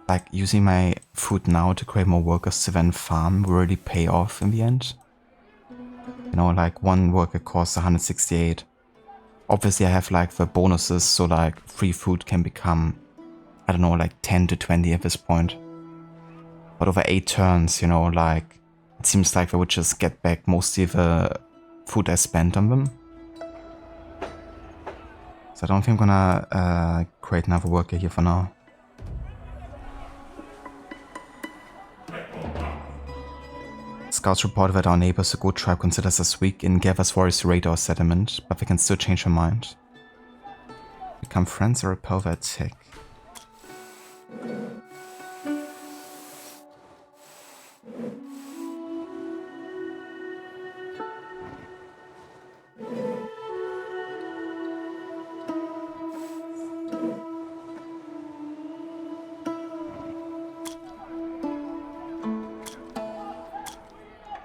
like using my food now to create more workers to then farm will really pay off in the end. You know, like 1 worker costs 168. Obviously I have like the bonuses, so like free food can become, I don't know, like 10 to 20 at this point. But over 8 turns, you know, like it seems like they would just get back mostly the food I spent on them. So I don't think I'm gonna create another worker here for now. Scouts report that our neighbors, the Goat tribe, considers us weak and gave us warriors to raid our settlement, but they can still change their mind. Become friends or repel their attack.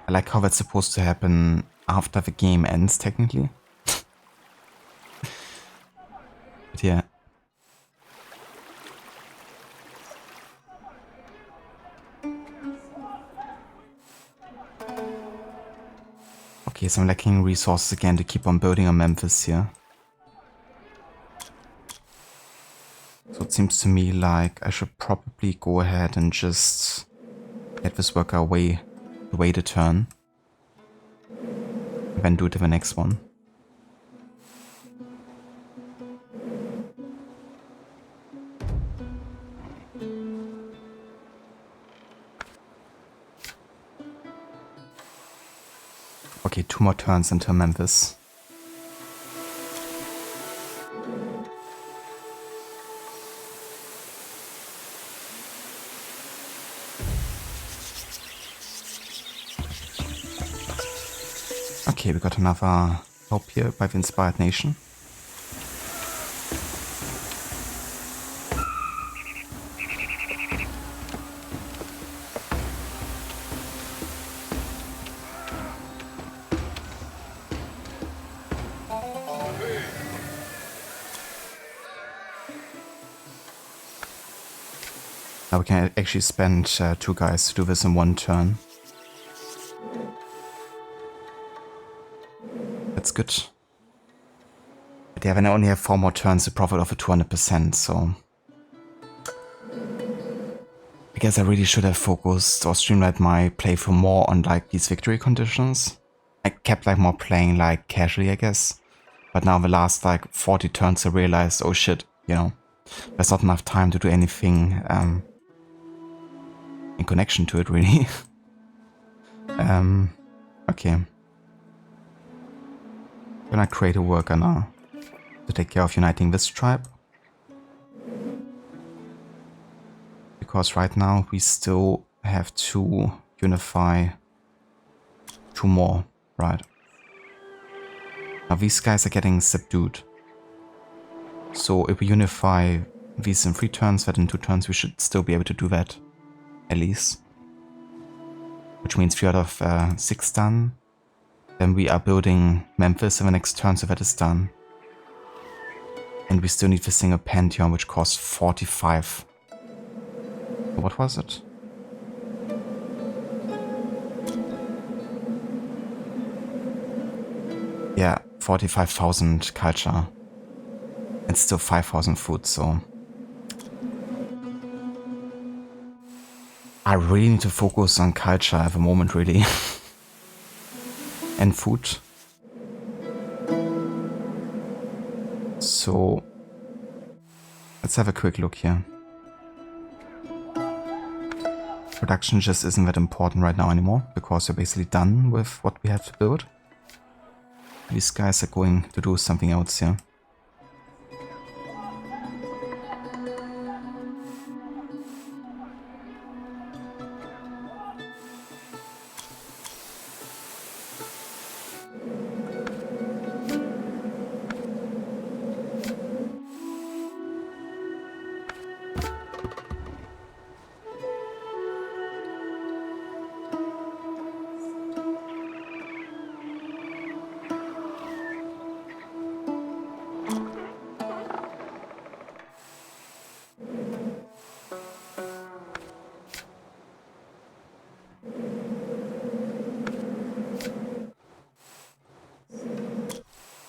I like how that's supposed to happen after the game ends, technically. But yeah. Okay, so I'm lacking resources again to keep on building on Memphis here. So it seems to me like I should probably go ahead and just get this worker away. Wait a turn, and then do it to the next one. Okay, 2 more turns until Memphis. Okay, we got another help here by the Inspired Nation. Now we can actually spend 2 guys to do this in 1 turn. That's good. But yeah, when I only have 4 more turns, the profit of a 200%, so... I guess I really should have focused or streamlined my playthrough more on like these victory conditions. I kept like more playing like casually, I guess. But now the last like 40 turns I realized, oh shit, you know. There's not enough time to do anything in connection to it, really. Okay. Gonna create a worker now to take care of uniting this tribe. Because right now we still have to unify 2 more, right? Now these guys are getting subdued. So if we unify these in 3 turns, that in 2 turns we should still be able to do that. At least. Which means 3 out of 6 done. Then we are building Memphis in the next turn, so that is done. And we still need the single Pantheon, which costs 45. What was it? Yeah, 45,000 culture. And still 5,000 food, so... I really need to focus on culture at the moment, really. And food. So... let's have a quick look here. Production just isn't that important right now anymore, because we're basically done with what we have to build. These guys are going to do something else here.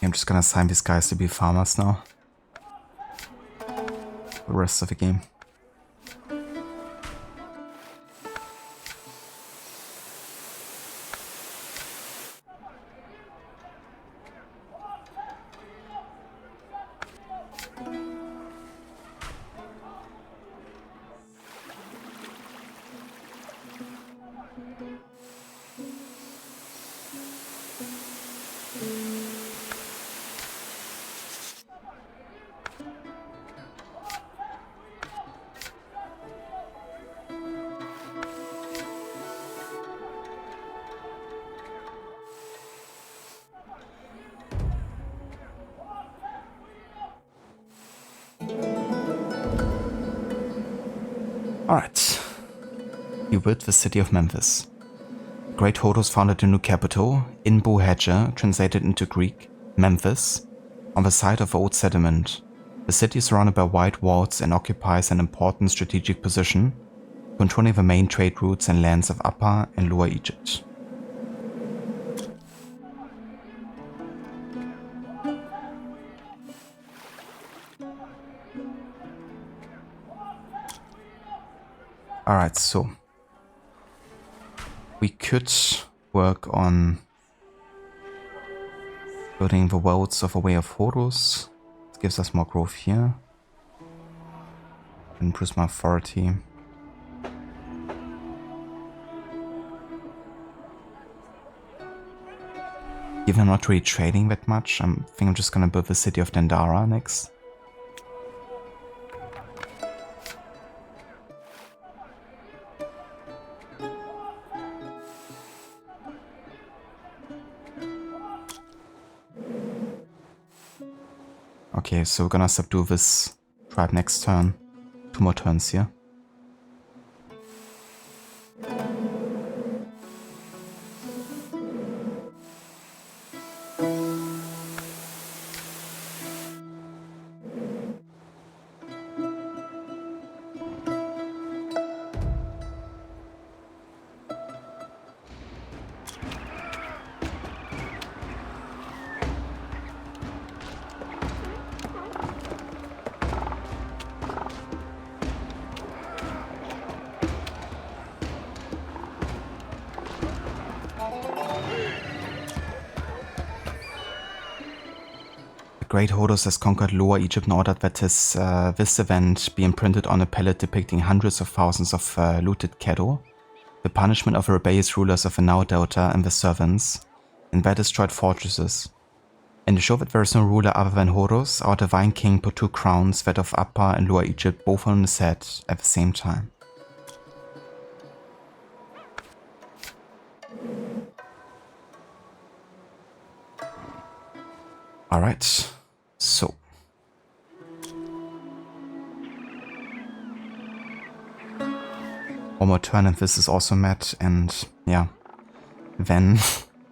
I'm just gonna assign these guys to be farmers now. The rest of the game. Alright. We built the city of Memphis. Great Horus founded a new capital, Inbu Hedge, translated into Greek, Memphis, on the site of the old settlement. The city is surrounded by white walls and occupies an important strategic position, controlling the main trade routes and lands of Upper and Lower Egypt. Alright, so we could work on building the worlds of a way of Horus. It gives us more growth here. Improves my authority. Even I'm not really trading that much, I think I'm just gonna build the city of Dendara next. Okay, so we're gonna subdue this tribe next turn. 2 more turns here. Great Horus has conquered Lower Egypt and ordered that this event be imprinted on a palette depicting hundreds of thousands of looted cattle, the punishment of the rebellious rulers of the Nile Delta and the servants, and their destroyed fortresses. And to show that there is no ruler other than Horus, our divine king put 2 crowns, that of Upper and Lower Egypt, both on his head at the same time. Alright, so. One more turn and this is also met, and yeah. Then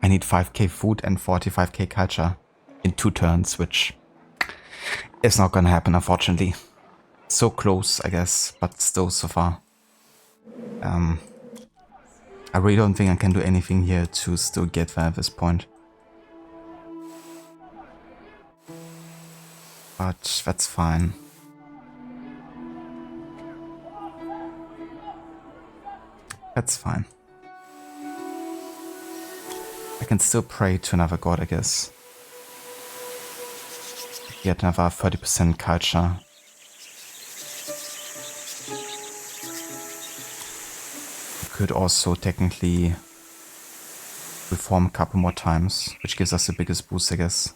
I need 5k food and 45k culture in 2 turns, which is not gonna happen, unfortunately. So close, I guess, but still so far. I really don't think I can do anything here to still get there at this point. But that's fine. That's fine. I can still pray to another god, I guess. Get another 30% culture. Could also technically reform a couple more times, which gives us the biggest boost, I guess.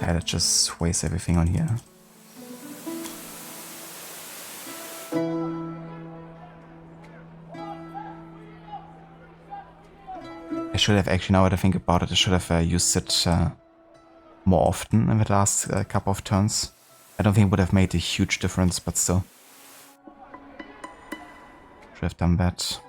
Yeah, let's just waste everything on here. I should have actually, now that I think about it, I should have used it more often in the last couple of turns. I don't think it would have made a huge difference, but still. Should have done that.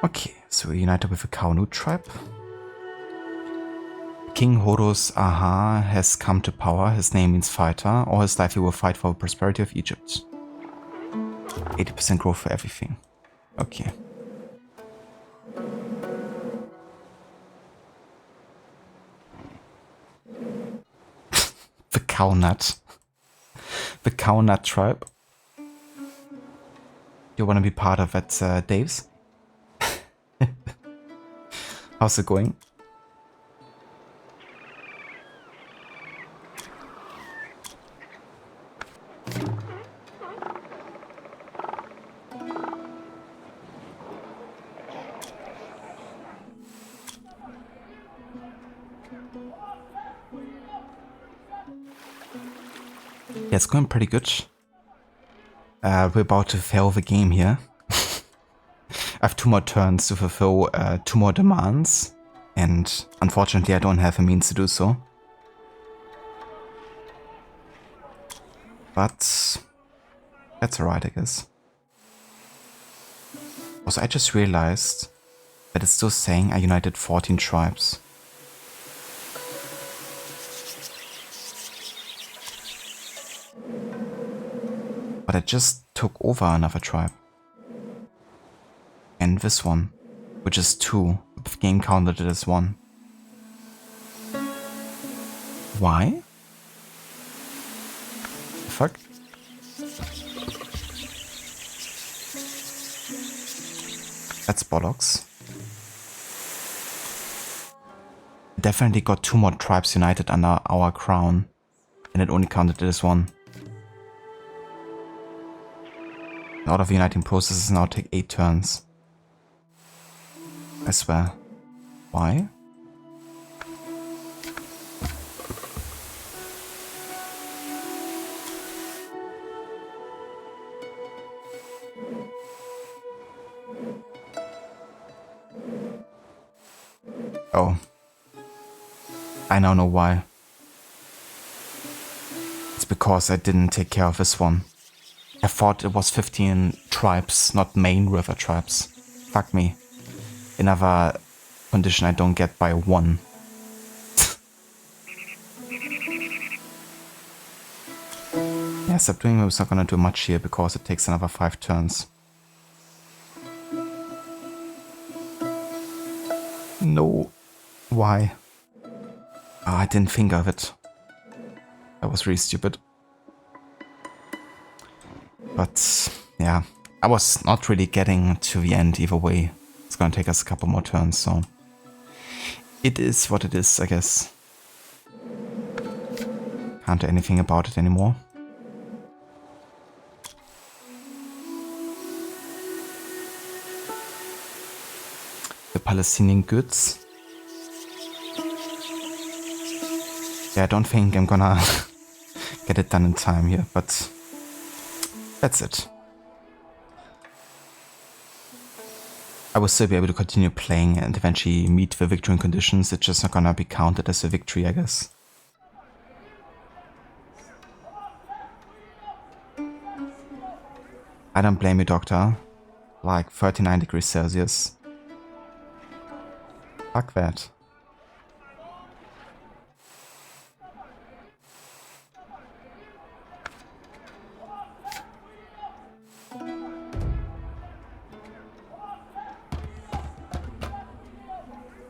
Okay, so we're united with the Kaunut tribe. King Horus Aha has come to power. His name means fighter. All his life he will fight for the prosperity of Egypt. 80% growth for everything. Okay. The Kaunut. The Kaunut tribe. You want to be part of that, Daves? How's it going? Yeah, it's going pretty good. We're about to fail the game here. I have 2 more turns to fulfill 2 more demands, and unfortunately I don't have a means to do so. But that's alright, I guess. Also, I just realized that it's still saying I united 14 tribes. But I just took over another tribe. And this one, which is 2. The game counted it as 1. Why? Fuck. That's bollocks. Definitely got 2 more tribes united under our crown, and it only counted it as 1. A lot of uniting processes now take 8 turns. I swear. Why? Oh. I now know why. It's because I didn't take care of this one. I thought it was 15 tribes, not main river tribes. Fuck me. Another condition I don't get by 1. Yeah, stop doing it. It's not gonna do much here because it takes another 5 turns. no. Why? Oh, I didn't think of it. That was really stupid. But yeah, I was not really getting to the end either way. It's gonna take us a couple more turns, so it is what it is, I guess. Can't do anything about it anymore. The Palestinian goods. Yeah, I don't think I'm gonna get it done in time here, but that's it. I will still be able to continue playing and eventually meet the victory conditions. It's just not gonna be counted as a victory, I guess. I don't blame you, Doctor. Like 39 degrees Celsius. Fuck that.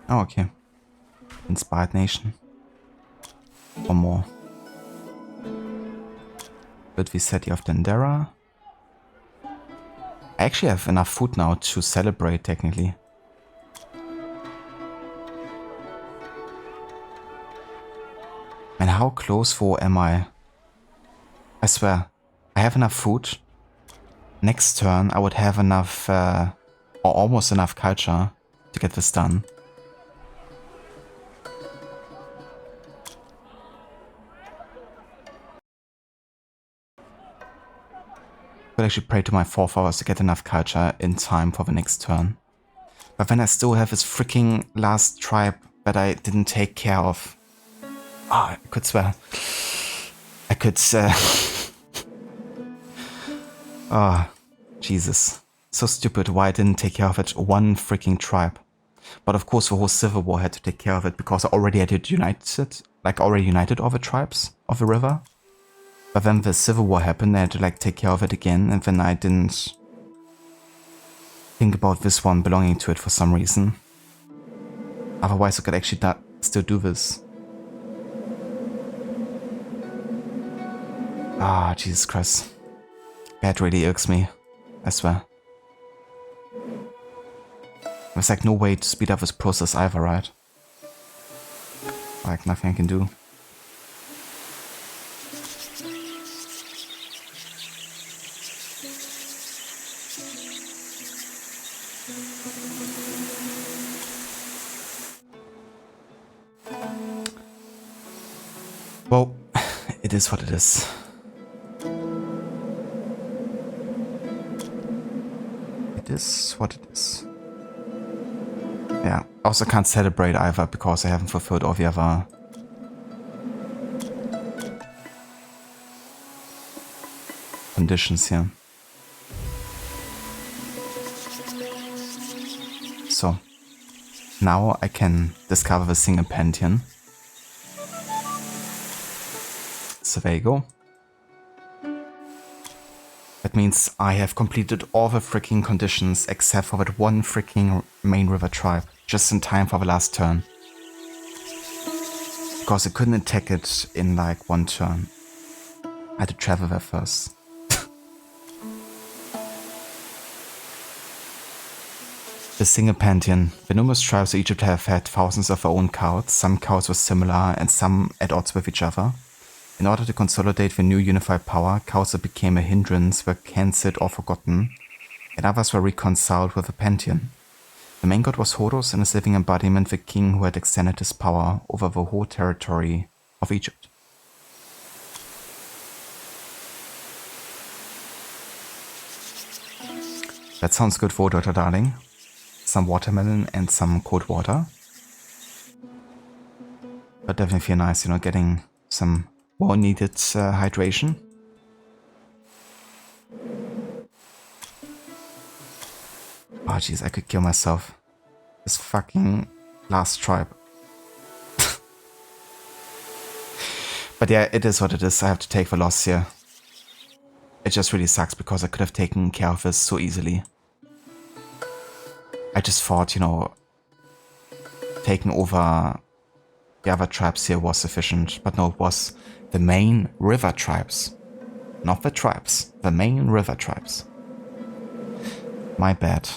Oh, okay. Inspired nation. One more. Build the city of Dendera. I actually have enough food now to celebrate, technically. And how close for am I? I swear, I have enough food. Next turn, I would have enough, or almost enough culture to get this done. Could actually pray to my forefathers to get enough culture in time for the next turn. But then I still have this freaking last tribe that I didn't take care of. Ah, I could swear. I could, oh, Jesus. So stupid why I didn't take care of it. One freaking tribe. But of course the whole civil war had to take care of it because I already had it united, like already united all the tribes of the river. But then the civil war happened, I had to like take care of it again, and then I didn't think about this one belonging to it for some reason. Otherwise I could actually still do this. Ah, Jesus Christ. That really irks me, I swear. There's like no way to speed up this process either, right? Like nothing I can do. Well, it is what it is. It is what it is. Yeah, I also can't celebrate either because I haven't fulfilled all the other conditions here. So, now I can discover the single pantheon. So there you go. That means I have completed all the freaking conditions except for that one freaking main river tribe, just in time for the last turn. Because I couldn't attack it in like one turn. I had to travel there first. The single pantheon. The numerous tribes of Egypt have had thousands of their own cults. Some cults were similar and some at odds with each other. In order to consolidate the new unified power, cults that became a hindrance were cancelled or forgotten, and others were reconciled with the pantheon. The main god was Horus, and his living embodiment the king who had extended his power over the whole territory of Egypt. That sounds good for daughter, darling. Some watermelon and some cold water. But definitely feel nice, you know, getting some well-needed hydration. Oh jeez, I could kill myself. This fucking last tribe. But yeah, it is what it is. I have to take the loss here. It just really sucks because I could have taken care of this so easily. I just thought, you know, taking over the other tribes here was sufficient. But no, it was the main river tribes. Not the tribes, the main river tribes. My bad.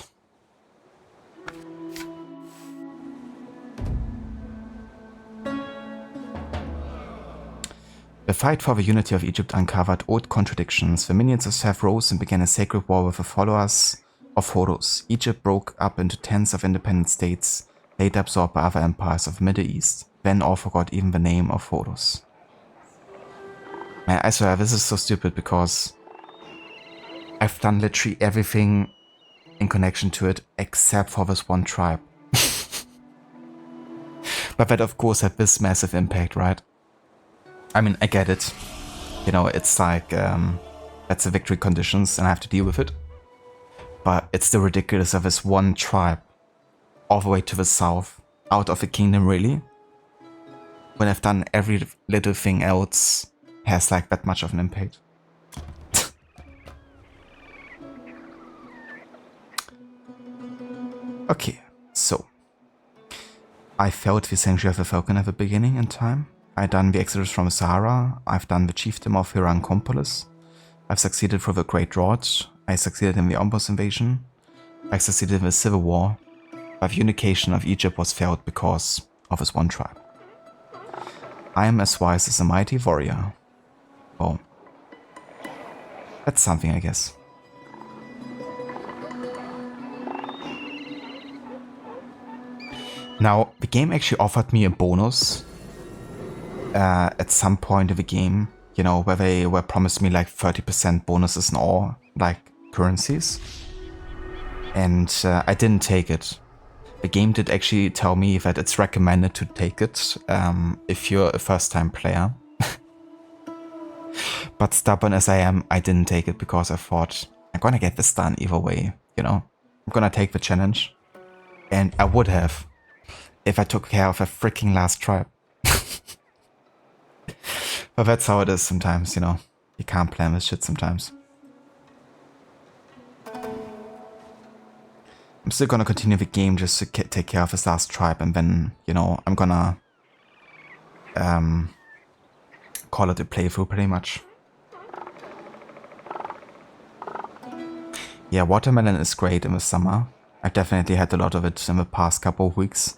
The fight for the unity of Egypt uncovered old contradictions. The minions of Seth rose and began a sacred war with the followers of Horus. Egypt broke up into tens of independent states, later absorbed by other empires of the Middle East. Then all forgot even the name of Horus. Man, I swear, this is so stupid because I've done literally everything in connection to it except for this one tribe. But that of course had this massive impact, right? I mean, I get it. You know, it's like, that's the victory conditions and I have to deal with it. But it's still ridiculous of this one tribe all the way to the south, out of the kingdom really. When I've done every little thing else has like that much of an impact. Okay, so. I felt the Sanctuary of the Falcon at the beginning in time. I've done the Exodus from Sahara. I've done the Chiefdom of Hirankompolis. I've succeeded through the Great Drought. I succeeded in the Ombos invasion. I succeeded in the Civil War. But the unification of Egypt was failed because of this one tribe. I am as wise as a mighty warrior. Well, that's something, I guess. Now, the game actually offered me a bonus at some point in the game, you know, where they were promised me like 30% bonuses in all, like, currencies. And I didn't take it. The game did actually tell me that it's recommended to take it if you're a first-time player. But stubborn as I am, I didn't take it because I thought, I'm gonna get this done either way, you know? I'm gonna take the challenge. And I would have, if I took care of a freaking last tribe. But that's how it is sometimes, you know? You can't plan this shit sometimes. I'm still gonna continue the game just to take care of this last tribe, and then, you know, I'm gonna call it a playthrough pretty much. Yeah, watermelon is great in the summer. I've definitely had a lot of it in the past couple of weeks.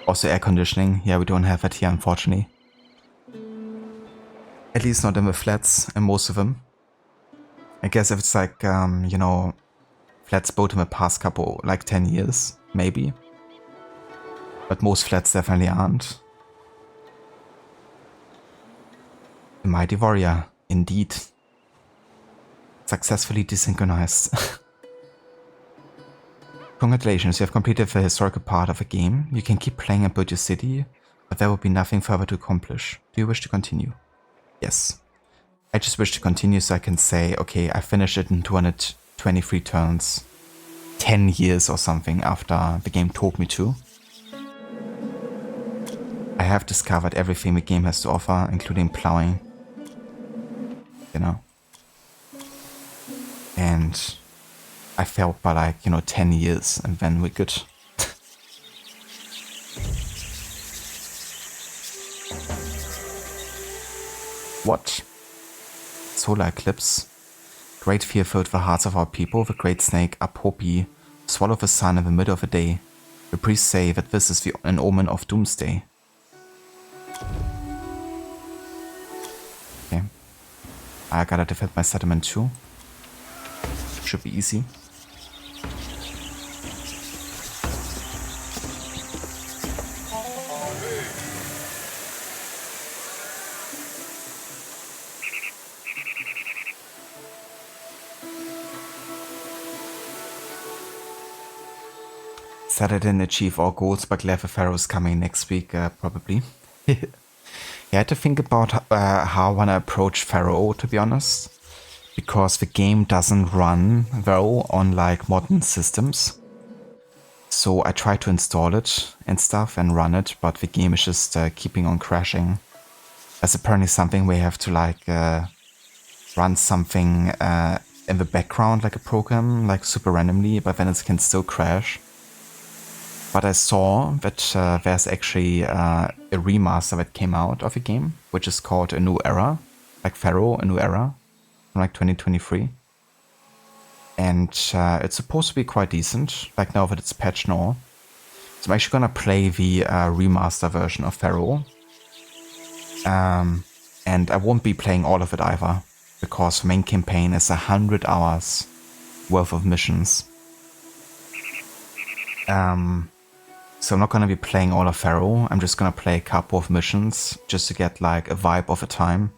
Also air conditioning, yeah, we don't have it here unfortunately. At least not in the flats, and most of them. I guess if it's like, you know, flats built in the past couple, like 10 years, maybe. But most flats definitely aren't. The mighty warrior, indeed. Successfully desynchronized. Congratulations, you have completed the historical part of the game. You can keep playing and build your city, but there will be nothing further to accomplish. Do you wish to continue? Yes. I just wish to continue so I can say, okay, I finished it in 223 turns. 10 years or something after the game told me to. I have discovered everything the game has to offer, including plowing. You know? And I failed by like, you know, 10 years and then we're good. What? Solar eclipse. Great fear filled the hearts of our people. The great snake Apopi swallowed the sun in the middle of the day. The priests say that this is an omen of doomsday. Okay. I gotta defend my settlement too. Should be easy. Said I didn't achieve all goals, but glad the Pharaoh's coming next week, probably. Yeah, I had to think about how I want to approach Pharaoh, to be honest. Because the game doesn't run well on like modern systems. So I tried to install it and stuff and run it, but the game is just keeping on crashing. That's apparently something we have to like run something in the background, like a program, like super randomly, but then it can still crash. But I saw that there's actually a remaster that came out of a game, which is called A New Era, like Pharaoh, A New Era, from like 2023. And it's supposed to be quite decent, like now that it's patched now. So I'm actually gonna play the remaster version of Pharaoh. And I won't be playing all of it either, because the main campaign is 100 hours worth of missions. So I'm not gonna be playing all of Pharaoh. I'm just gonna play a couple of missions just to get like a vibe of the time.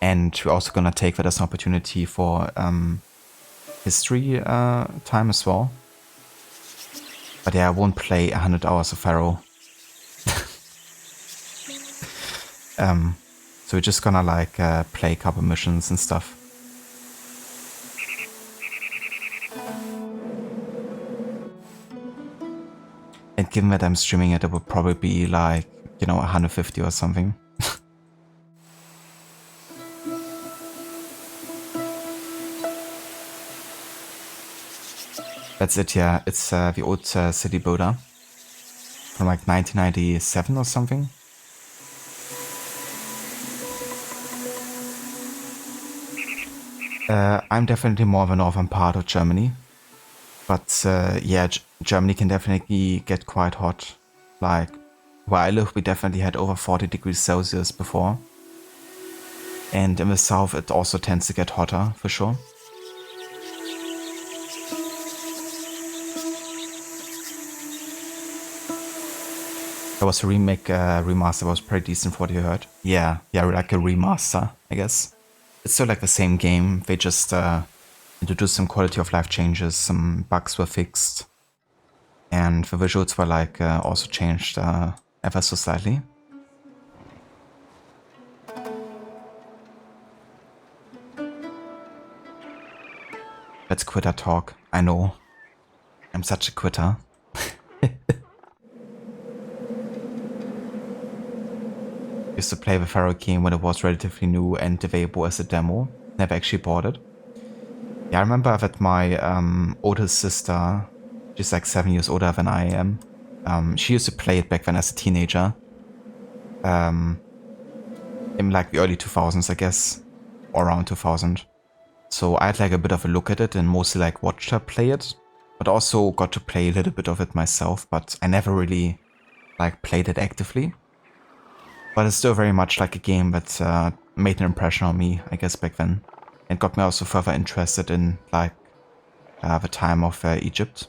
And we're also gonna take that as an opportunity for history time as well. But yeah, I won't play 100 hours of Pharaoh. So we're just gonna like play a couple missions and stuff. And given that I'm streaming it, it would probably be like, you know, 150 or something. That's it, yeah. It's the old city builder from like 1997 or something. I'm definitely more of a northern part of Germany. But yeah, Germany can definitely get quite hot. Like, where I live, we definitely had over 40 degrees Celsius before. And in the south, it also tends to get hotter, for sure. There was a remake, remaster, was pretty decent for what you heard. Yeah, like a remaster, I guess. It's still like the same game, they just introduced some quality of life changes, some bugs were fixed, and the visuals were like also changed ever so slightly. Let's quitter talk, I know. I'm such a quitter. Used to play the Pharaoh game when it was relatively new and available as a demo. Never actually bought it. Yeah, I remember that my oldest sister, she's like 7 years older than I am. She used to play it back then as a teenager. In like the early 2000s, I guess, or around 2000. So I had like a bit of a look at it and mostly like watched her play it, but also got to play a little bit of it myself. But I never really like played it actively. But it's still very much like a game that made an impression on me, I guess, back then. And got me also further interested in, like, the time of Egypt.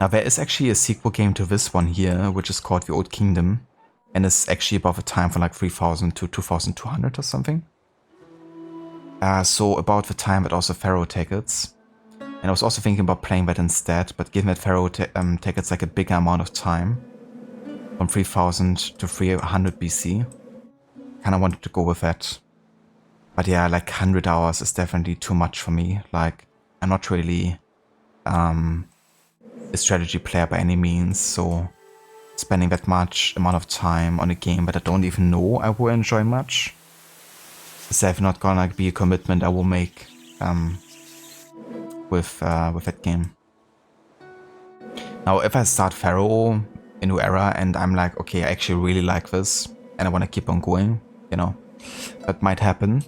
Now, there is actually a sequel game to this one here, which is called The Old Kingdom. And it's actually about the time from like 3000 to 2200 or something. So about the time that also Pharaoh takes. And I was also thinking about playing that instead, but given that Pharaoh takes like a bigger amount of time, from 3000 to 300 BC. Kind of wanted to go with that. But yeah, like 100 hours is definitely too much for me. Like, I'm not really a strategy player by any means, so spending that much amount of time on a game that I don't even know I will enjoy much is definitely not gonna be a commitment I will make with that game. Now, if I start Pharaoh, A New Era, and I'm like, okay, I actually really like this, and I want to keep on going, you know, that might happen.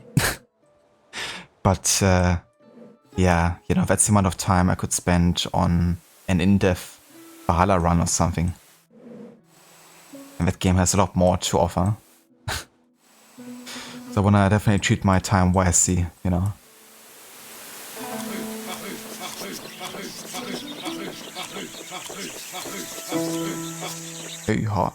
But yeah, you know, that's the amount of time I could spend on an in-depth Valhalla run or something. And that game has a lot more to offer. So I want to definitely treat my time wisely, you know. Very hot.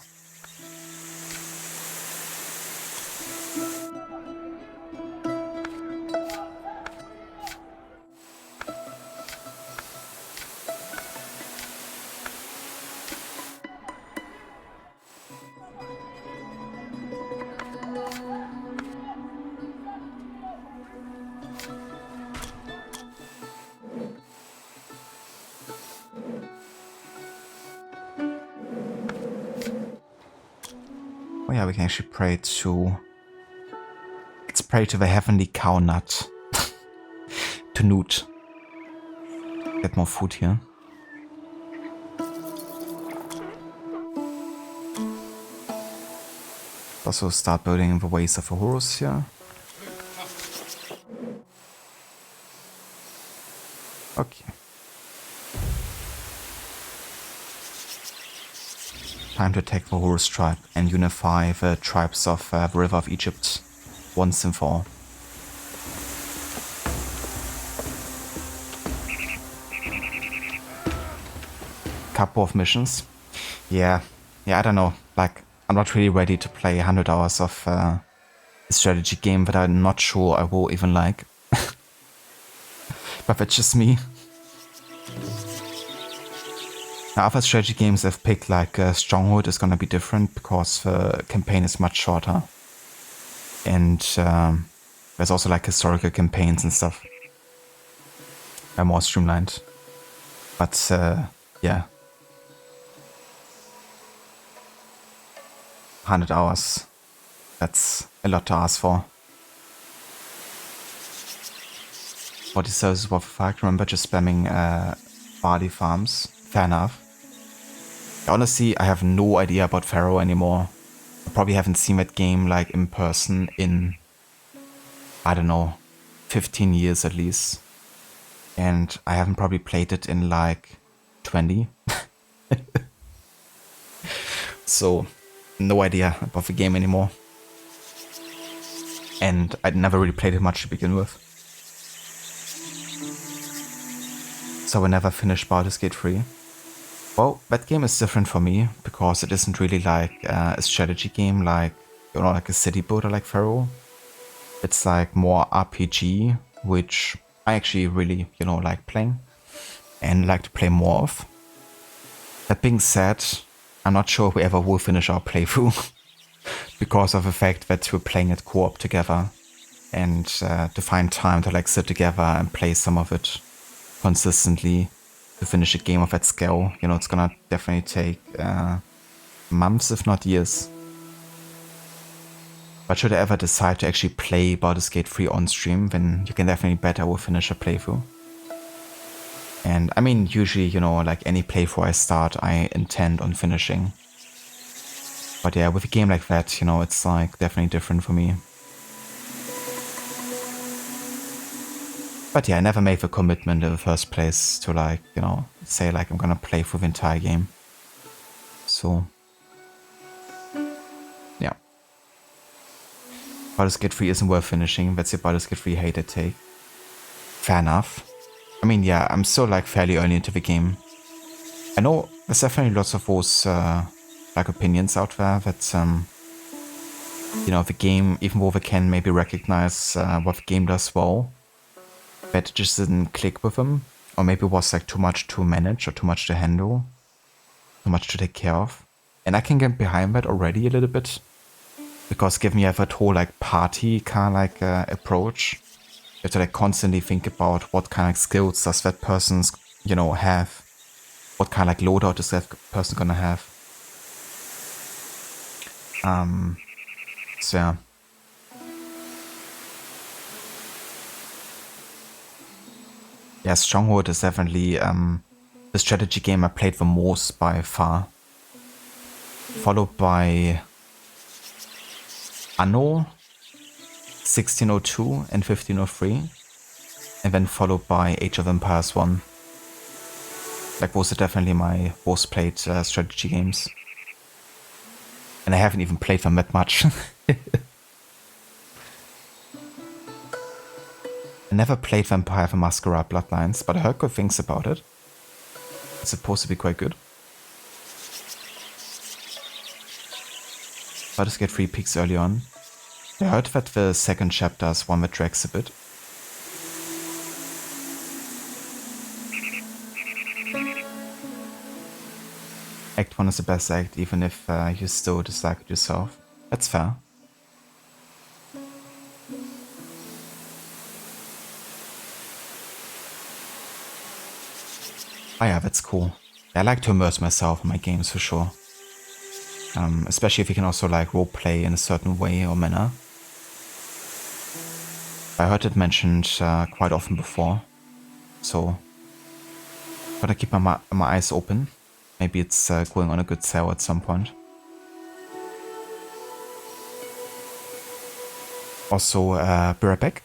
Oh yeah, we can actually pray to... Let's pray to the heavenly cow nut. To Newt. Get more food here. Also start building the ways of a horse here. Okay. Time to attack the Horus tribe and unify the tribes of the River of Egypt once and for all. Couple of missions. Yeah, I don't know. Like, I'm not really ready to play 100 hours of a strategy game that I'm not sure I will even like. But that's just me. Now, other strategy games I've picked, like Stronghold, is gonna be different because the campaign is much shorter. And there's also like historical campaigns and stuff. They're more streamlined. But yeah. 100 hours. That's a lot to ask for. 40 services worth of fact. Remember just spamming barley farms. Fair enough. Honestly, I have no idea about Pharaoh anymore. I probably haven't seen that game like in person in, I don't know, 15 years at least. And I haven't probably played it in like 20. So, no idea about the game anymore. And I'd never really played it much to begin with. So I never finished Baldur's Gate 3. Well, that game is different for me, because it isn't really like a strategy game like, you know, like a city builder like Pharaoh. It's like more RPG, which I actually really, you know, like playing and like to play more of. That being said, I'm not sure if we ever will finish our playthrough because of the fact that we're playing it co-op together, and to find time to like sit together and play some of it consistently to finish a game of that scale, you know, it's gonna definitely take months, if not years. But should I ever decide to actually play Baldur's Gate 3 on stream, then you can definitely bet I will finish a playthrough. And I mean, usually, you know, like any playthrough I start, I intend on finishing. But yeah, with a game like that, you know, it's like definitely different for me. But yeah, I never made the commitment in the first place to like, you know, say like I'm gonna play through the entire game. So, yeah. Baldur's Gate 3 isn't worth finishing. That's the Baldur's Gate 3 hate I take. Fair enough. I mean, yeah, I'm still like fairly early into the game. I know there's definitely lots of those like opinions out there that, you know, the game, even though they can maybe recognize what the game does well, that it just didn't click with them, or maybe it was like too much to manage or too much to handle, too much to take care of. And I can get behind that already a little bit, because given you have that whole like party kind of like approach, you have to like constantly think about what kind of skills does that person's, you know, have, what kind of like loadout is that person gonna have. So yeah. Yeah, Stronghold is definitely the strategy game I played the most by far. Followed by Anno 1602 and 1503. And then followed by Age of Empires 1. Like, those are definitely my most played strategy games. And I haven't even played them that much. I never played Vampire the Masquerade Bloodlines, but I heard good things about it. It's supposed to be quite good. Baldur's Gate 3 peaks early on. I heard that the second chapter is one that drags a bit. Act 1 is the best act, even if you still dislike it yourself. That's fair. Oh yeah, that's cool. I like to immerse myself in my games for sure. Especially if you can also like roleplay in a certain way or manner. I heard it mentioned quite often before. So, gotta keep my eyes open. Maybe it's going on a good sale at some point. Also, be right back.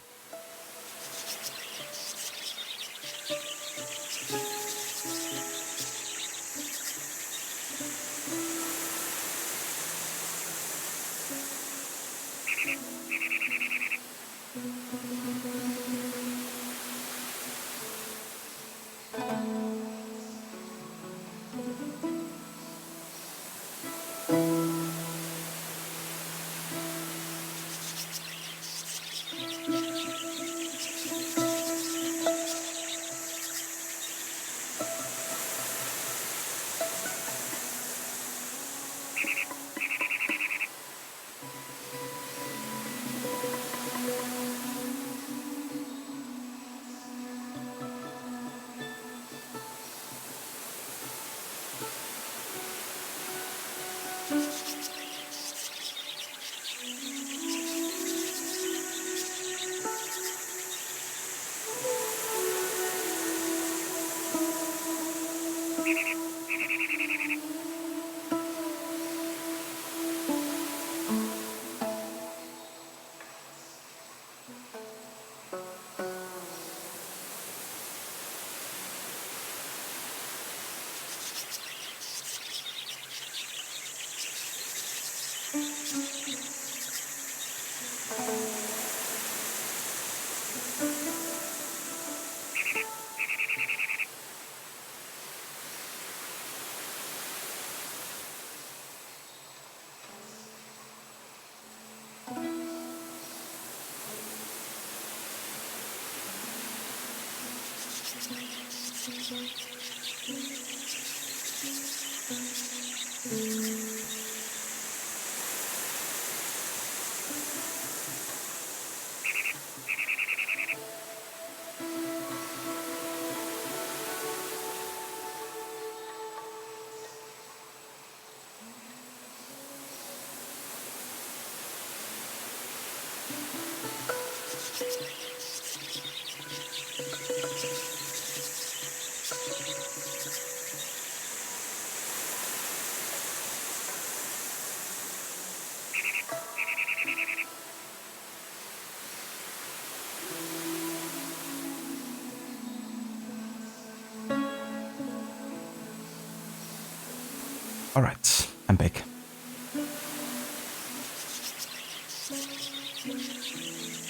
Alright, I'm back.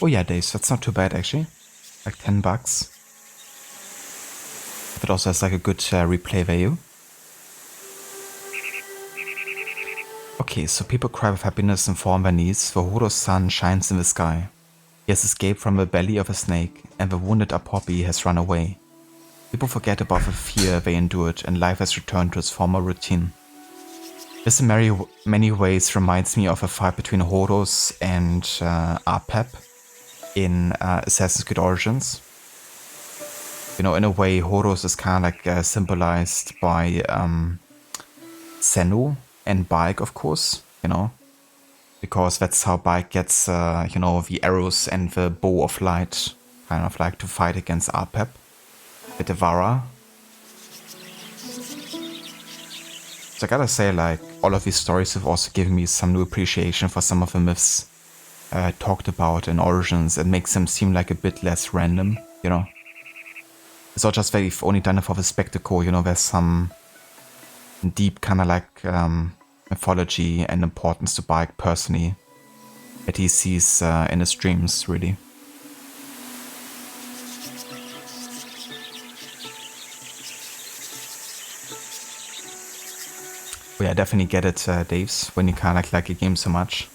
Oh yeah, days, that's not too bad actually. Like $10. But also has like a good replay value. Okay, so people cry with happiness and fall on their knees, for Hodo's sun shines in the sky. He has escaped from the belly of a snake, and the wounded Apopi has run away. People forget about the fear they endured, and life has returned to its former routine. This in many ways reminds me of a fight between Hodos and Arpep in Assassin's Creed Origins. You know, in a way, Hodos is kind of like symbolized by Sennu and Bike, of course, you know, because that's how Bike gets, you know, the arrows and the bow of light, kind of like to fight against Arpep with the Vara. So I gotta say, like, all of these stories have also given me some new appreciation for some of the myths talked about in Origins. It makes them seem like a bit less random, you know. It's not just that you've only done it for the spectacle, you know, there's some deep kind of like mythology and importance to Bike personally that he sees in his dreams, really. Oh yeah, I definitely get it, Daves, when you kind of like a game so much.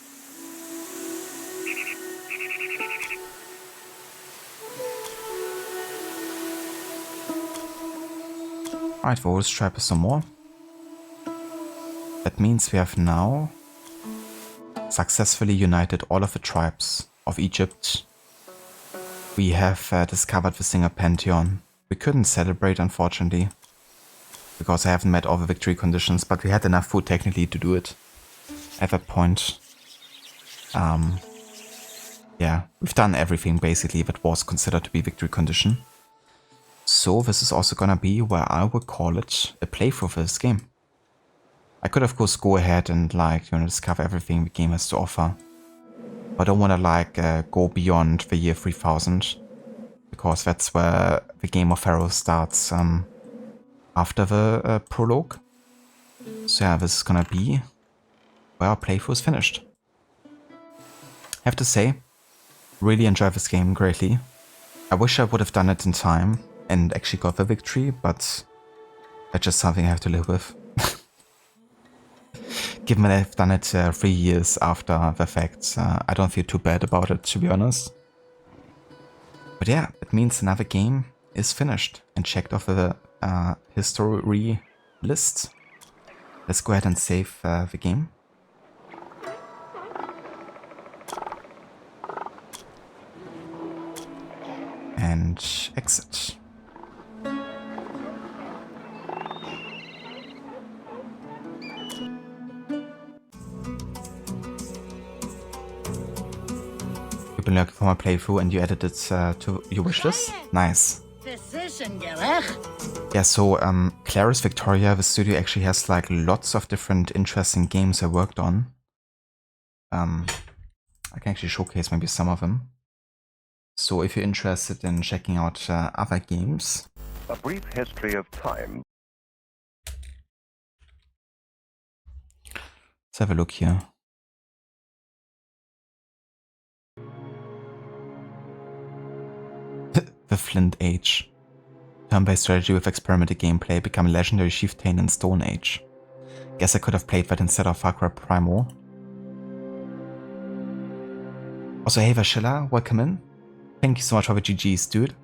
Alright, we'll stripe some more. That means we have now successfully united all of the tribes of Egypt. We have discovered the Singer Pantheon. We couldn't celebrate, unfortunately, because I haven't met all the victory conditions, but we had enough food technically to do it at that point. Yeah, we've done everything basically that was considered to be victory condition. So this is also gonna be where I would call it a playthrough for this game. I could of course go ahead and like, you know, discover everything the game has to offer. I don't want to like go beyond the year 3000, because that's where the game of Pharaoh starts after the prologue. So yeah, this is gonna be where our playthrough is finished. I have to say, really enjoy this game greatly. I wish I would have done it in time and actually got the victory, but that's just something I have to live with. Given that I've done it 3 years after the fact, I don't feel too bad about it, to be honest. But yeah, it means another game is finished and checked off the history list. Let's go ahead and save the game. And exit. You've been looking for my playthrough and you added it to your wishlist? Nice. Yeah, so Claris Victoria, the studio actually has like lots of different interesting games I worked on. I can actually showcase maybe some of them. So if you're interested in checking out other games. A brief history of time. Let's have a look here. The Flint Age. Turn-based strategy with experimental gameplay, become a legendary chieftain in Stone Age. Guess I could have played that instead of Far Cry Primal. Also, hey Vashilla, welcome in. Thank you so much for the GGs, dude.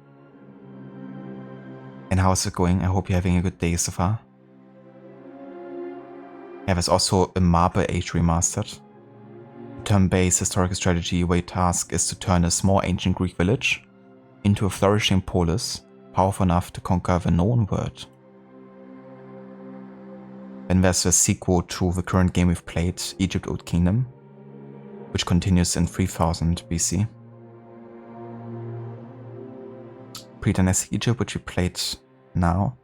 And how's it going? I hope you're having a good day so far. Yeah, there's also a Marble Age remastered. Turn-based historical strategy where your task is to turn a small ancient Greek village into a flourishing polis, powerful enough to conquer the known world. Then there's a sequel to the current game we've played, Egypt Old Kingdom, which continues in 3000 BC. Predynastic Egypt, which we played now.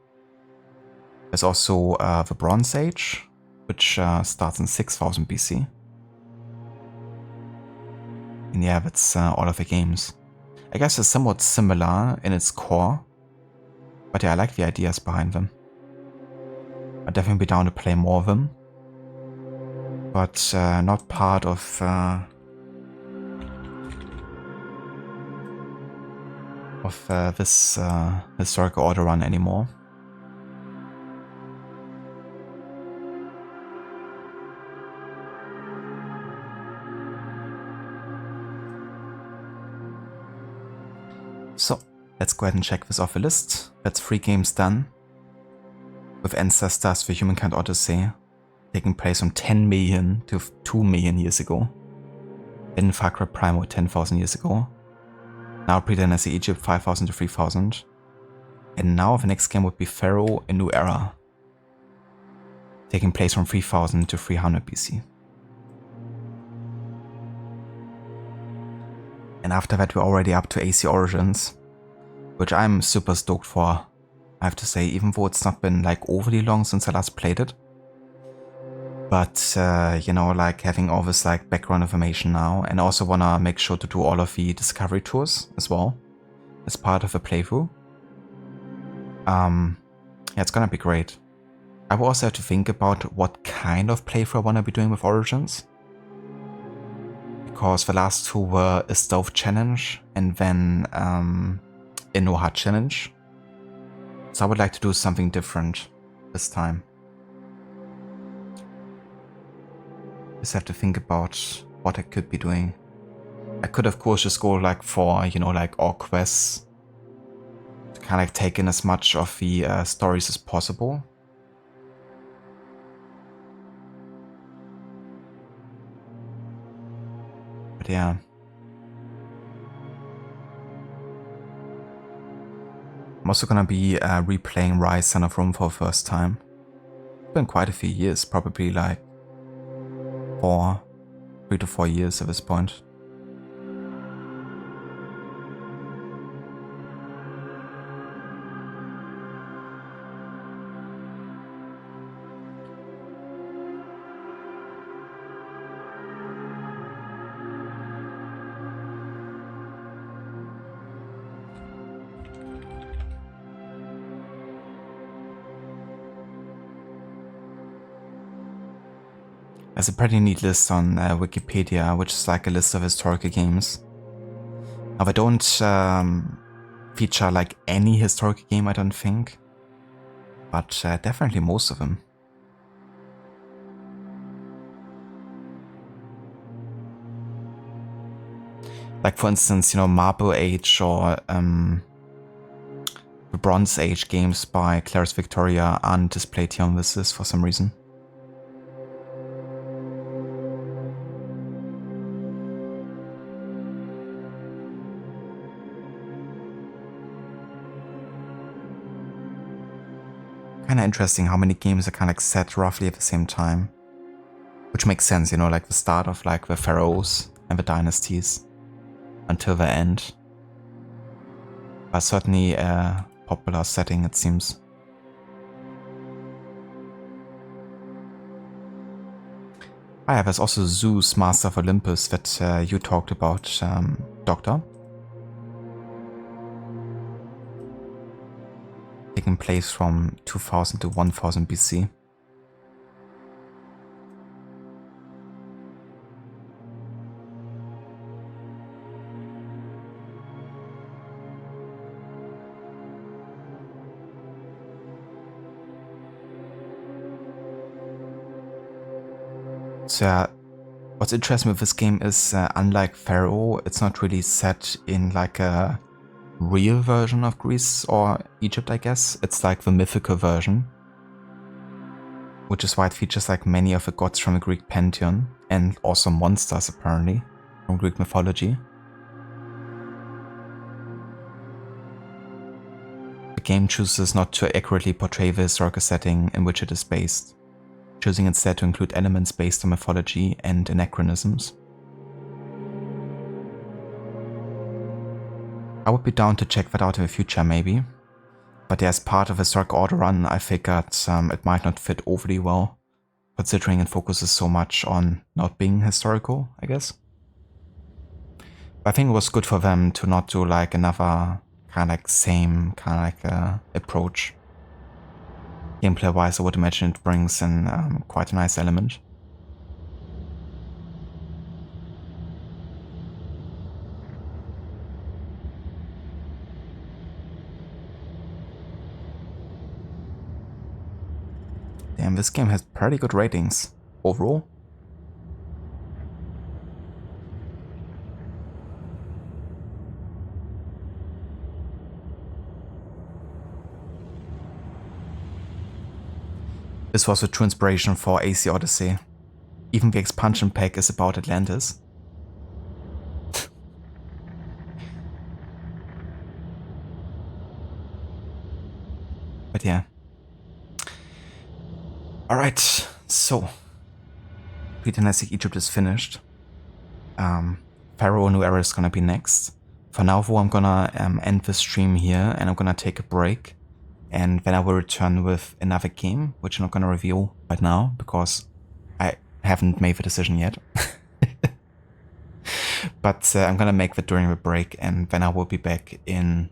There's also the Bronze Age, which starts in 6000 BC. And yeah, that's all of the games. I guess it's somewhat similar in its core, but yeah, I like the ideas behind them. I'd definitely be down to play more of them, but not part of this historical order run anymore. So, let's go ahead and check this off the list. That's 3 games done. With Ancestors, the Humankind Odyssey, taking place from 10 million to 2 million years ago. Then Far Cry Primal 10,000 years ago. Now Predynastic Egypt 5000 to 3000. And now the next game would be Pharaoh, a New Era, taking place from 3000 to 300 BC. And after that we're already up to AC Origins, which I'm super stoked for, I have to say, even though it's not been like overly long since I last played it. But, you know, like having all this like background information now, and also wanna make sure to do all of the discovery tours as well, as part of the playthrough. Yeah, it's gonna be great. I will also have to think about what kind of playthrough I wanna be doing with Origins. Because the last 2 were a stealth challenge and then a no HUD challenge. So I would like to do something different this time. Just have to think about what I could be doing. I could of course just go like for, you know, like all quests to kind of like take in as much of the stories as possible. But yeah. I'm also gonna be replaying Rise Son of Rome for the first time. It's been quite a few years, probably like 3 to 4 years at this point. There's a pretty neat list on Wikipedia, which is like a list of historical games. Now, they don't feature like any historical game, I don't think, but definitely most of them. Like, for instance, you know, Marble Age or the Bronze Age games by Claris Victoria aren't displayed here on this list for some reason. Kind of interesting how many games are kind of like set roughly at the same time. Which makes sense, you know, like the start of like the pharaohs and the dynasties until the end. But certainly a popular setting, it seems. Ah, yeah, there's also Zeus, Master of Olympus, that you talked about, Doctor. Taking place from 2000 to 1000 BC. So what's interesting with this game is, unlike Pharaoh, it's not really set in like a real version of Greece or Egypt, I guess. It's like the mythical version, which is why it features like many of the gods from the Greek pantheon and also monsters apparently from Greek mythology. The game chooses not to accurately portray the historical setting in which it is based, choosing instead to include elements based on mythology and anachronisms. I would be down to check that out in the future maybe, but as part of a historic auto run I figured it might not fit overly well, considering it focuses so much on not being historical, I guess. But I think it was good for them to not do like another kind of like same kind of like approach. Gameplay wise, I would imagine it brings in quite a nice element. Damn, this game has pretty good ratings overall. This was a true inspiration for AC Odyssey. Even the expansion pack is about Atlantis. But yeah. Alright, so Predynastic Egypt is finished. Pharaoh New Era is gonna be next. For now though, I'm gonna end the stream here and I'm gonna take a break. And then I will return with another game, which I'm not gonna reveal right now because I haven't made the decision yet. But I'm gonna make that during the break and then I will be back in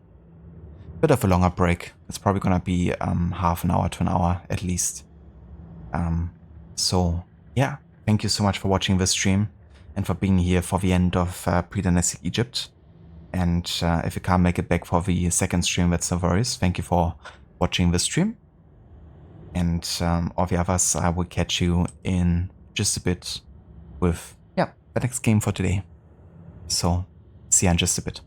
a bit of a longer break. It's probably gonna be half an hour to an hour at least. So yeah, thank you so much for watching this stream and for being here for the end of Predynastic Egypt. And if you can't make it back for the second stream, that's no worries. Thank you for watching this stream. And all the others, I will catch you in just a bit with, yeah, the next game for today. So see you in just a bit.